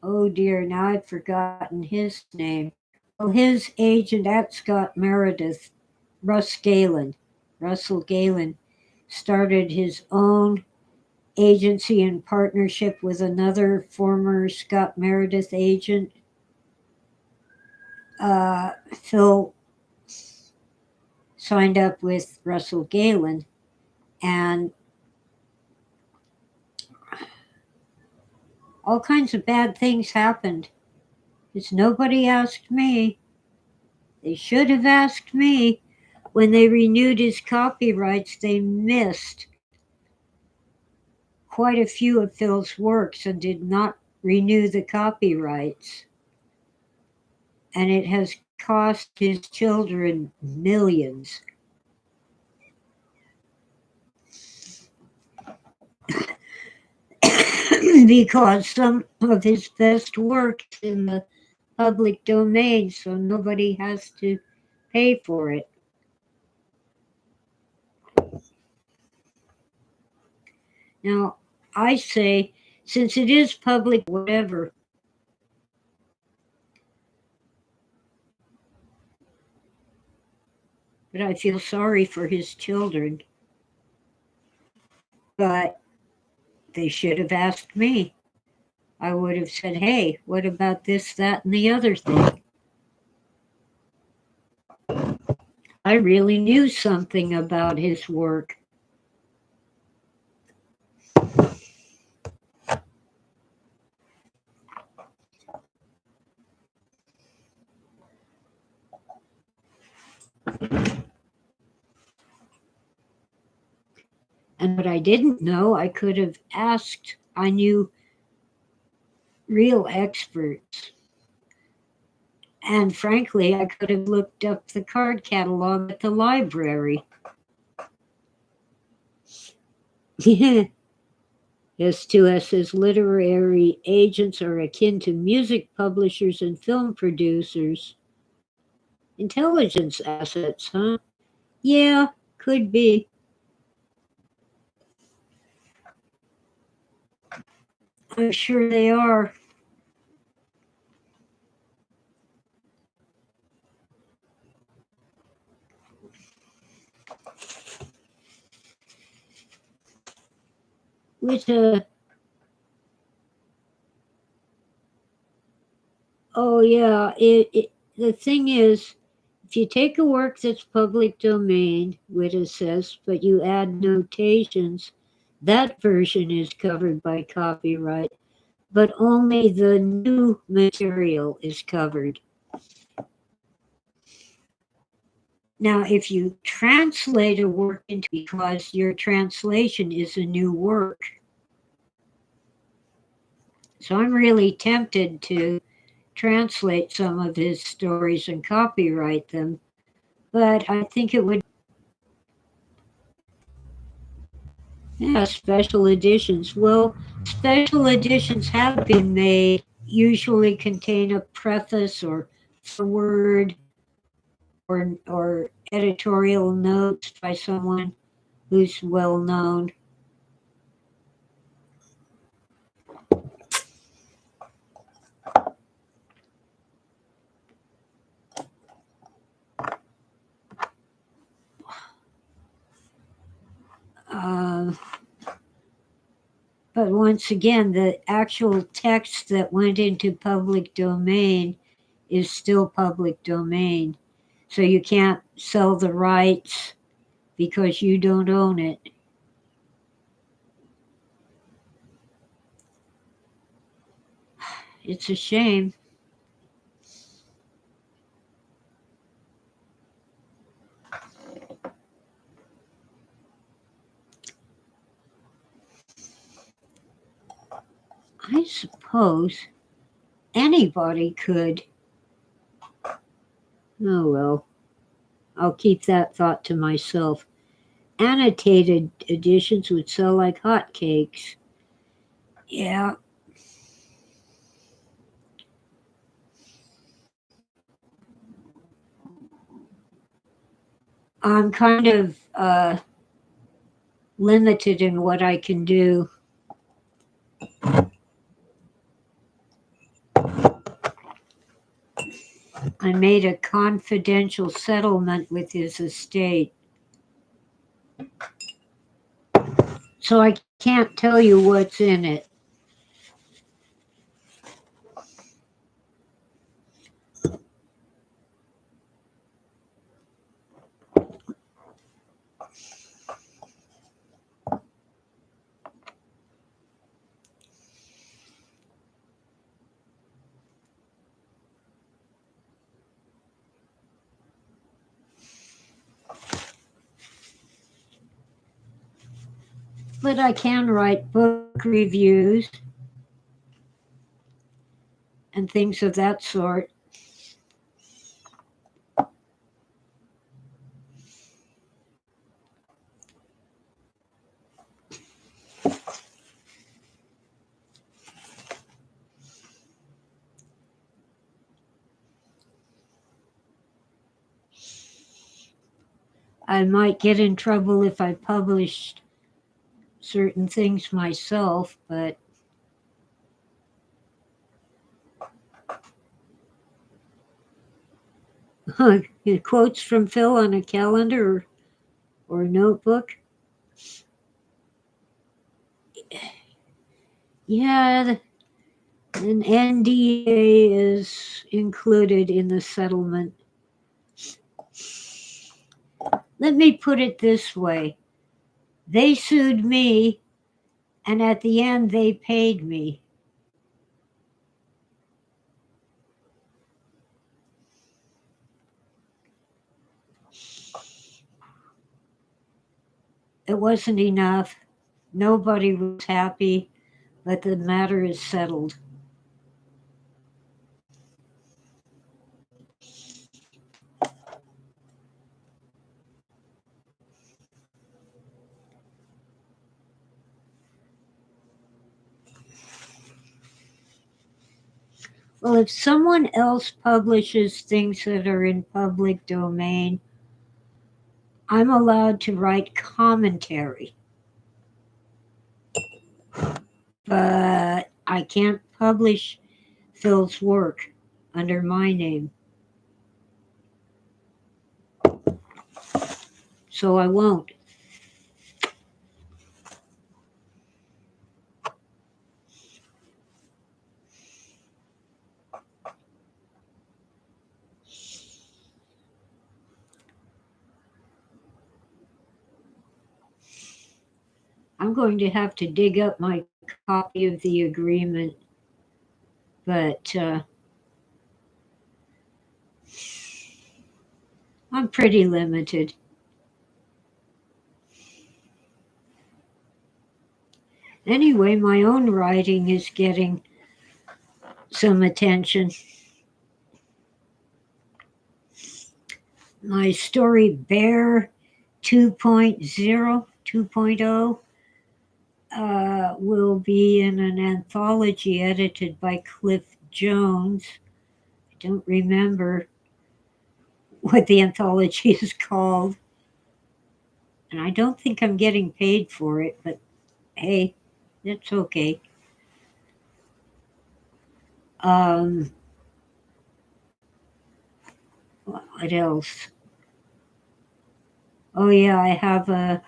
Oh dear, now I've forgotten his name. Well, his agent at Scott Meredith, Russell Galen, started his own agency in partnership with another former Scott Meredith agent. Phil signed up with Russell Galen, and all kinds of bad things happened. Because nobody asked me. They should have asked me. When they renewed his copyrights, they missed quite a few of Phil's works and did not renew the copyrights. And it has cost his children millions. Because some of his best work is in the public domain, so nobody has to pay for it. Now, I say, since it is public, whatever, but I feel sorry for his children. But they should have asked me. I would have said, hey, what about this, that, and the other thing? I really knew something about his work. And what I didn't know, I could have asked. I knew real experts. And frankly, I could have looked up the card catalog at the library. S2S's literary agents are akin to music publishers and film producers. Intelligence assets, huh? Yeah, could be. I'm sure they are. With oh yeah, the thing is, if you take a work that's public domain, Witta says, but you add notations, that version is covered by copyright, but only the new material is covered. Now, if you translate a work into because your translation is a new work. So I'm really tempted to translate some of his stories and copyright them, but I think it would. Yeah, special editions. Well, special editions have been made, usually contain a preface or foreword or editorial notes by someone who's well known. Uh, but once again, the actual text that went into public domain is still public domain. So you can't sell the rights because you don't own it. It's a shame. I suppose anybody could. Oh well, I'll keep that thought to myself. Annotated editions would sell like hotcakes. Yeah, I'm kind of limited in what I can do. I made a confidential settlement with his estate. So I can't tell you what's in it. But I can write book reviews and things of that sort. I might get in trouble if I published certain things myself, but quotes from Phil on a calendar or a notebook. Yeah, an NDA is included in the settlement. Let me put it this way. They sued me, and at the end, they paid me. It wasn't enough. Nobody was happy, but the matter is settled. Well, if someone else publishes things that are in public domain, I'm allowed to write commentary, but I can't publish Phil's work under my name. So I won't. I'm going to have to dig up my copy of the agreement, but I'm pretty limited. Anyway, my own writing is getting some attention. My story Bear 2.0, 2.0 will be in an anthology edited by Cliff Jones. I don't remember what the anthology is called, and I don't think I'm getting paid for it, but hey, that's okay. Um, what else? Oh, yeah, I have a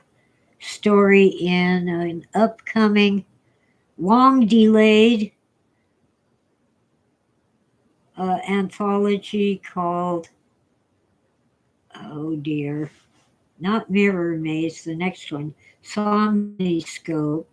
story in an upcoming, long delayed anthology called, oh dear, not Mirror Maze, the next one, Somniscope.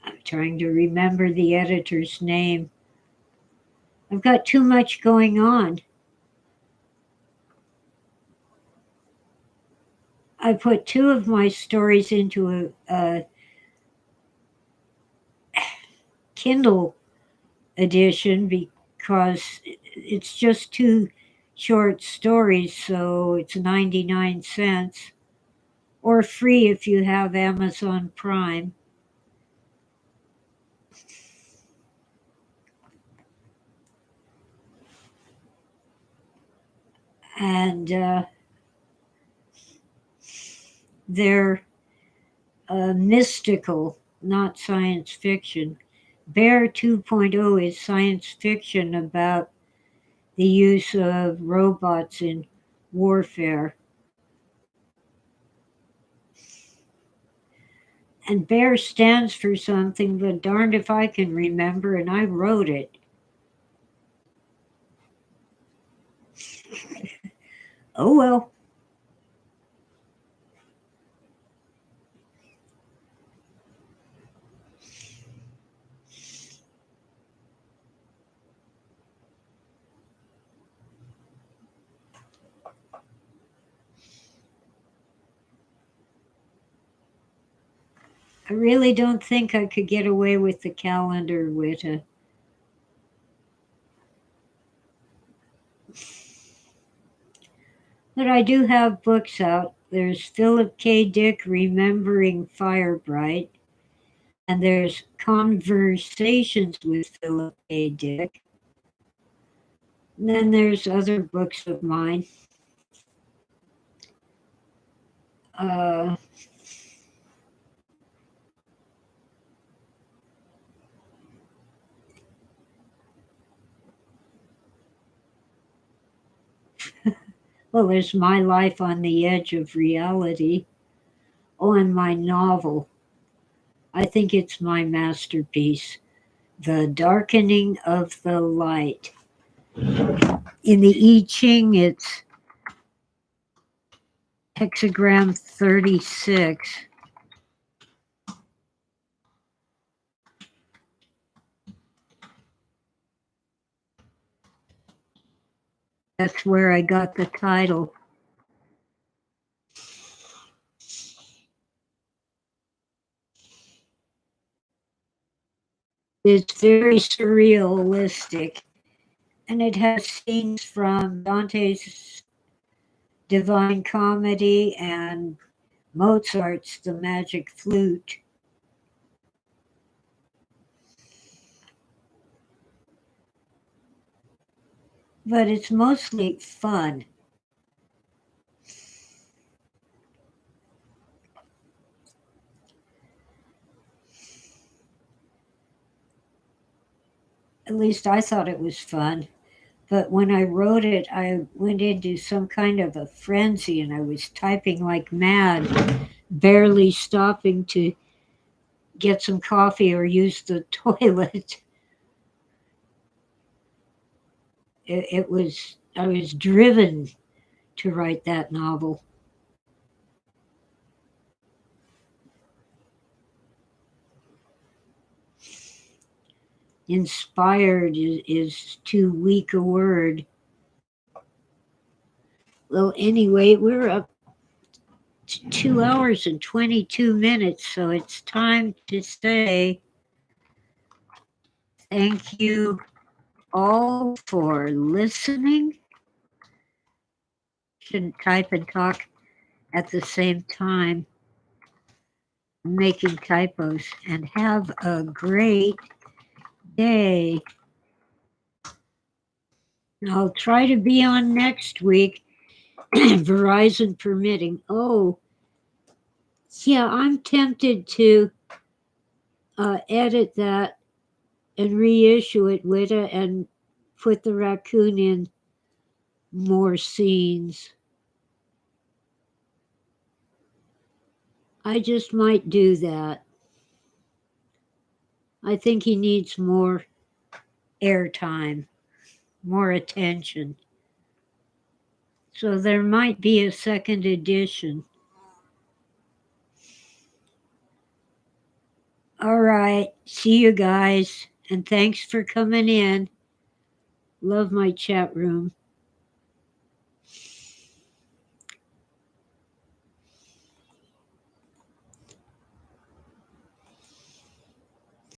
I'm trying to remember the editor's name. I've got too much going on. I put two of my stories into a Kindle edition because it's just two short stories, so it's 99 cents or free if you have Amazon Prime. And they're mystical, not science fiction. Bear 2.0 is science fiction about the use of robots in warfare. And Bear stands for something, but darned if I can remember, and I wrote it. Oh well. I really don't think I could get away with the calendar, Witta. But I do have books out. There's Philip K. Dick Remembering Firebright, and there's Conversations with Philip K. Dick. And then there's other books of mine. Uh, well, there's My Life on the Edge of Reality. Oh, and my novel. I think it's my masterpiece, The Darkening of the Light. In the I Ching, it's hexagram 36. That's where I got the title. It's very surrealistic, and it has scenes from Dante's Divine Comedy and Mozart's The Magic Flute. But it's mostly fun. At least I thought it was fun. But when I wrote it, I went into some kind of a frenzy and I was typing like mad, barely stopping to get some coffee or use the toilet. It was, I was driven to write that novel. Inspired is too weak a word. Well, anyway, we're up to 2 hours and 22 minutes, so it's time to say thank you all for listening. Shouldn't type and talk at the same time. I'm making typos. And have a great day. I'll try to be on next week, Verizon permitting. Oh, yeah, I'm tempted to edit that and reissue it with it and put the raccoon in more scenes. I just might do that. I think he needs more airtime, more attention. So there might be a second edition. All right. See you guys. And thanks for coming in. Love my chat room.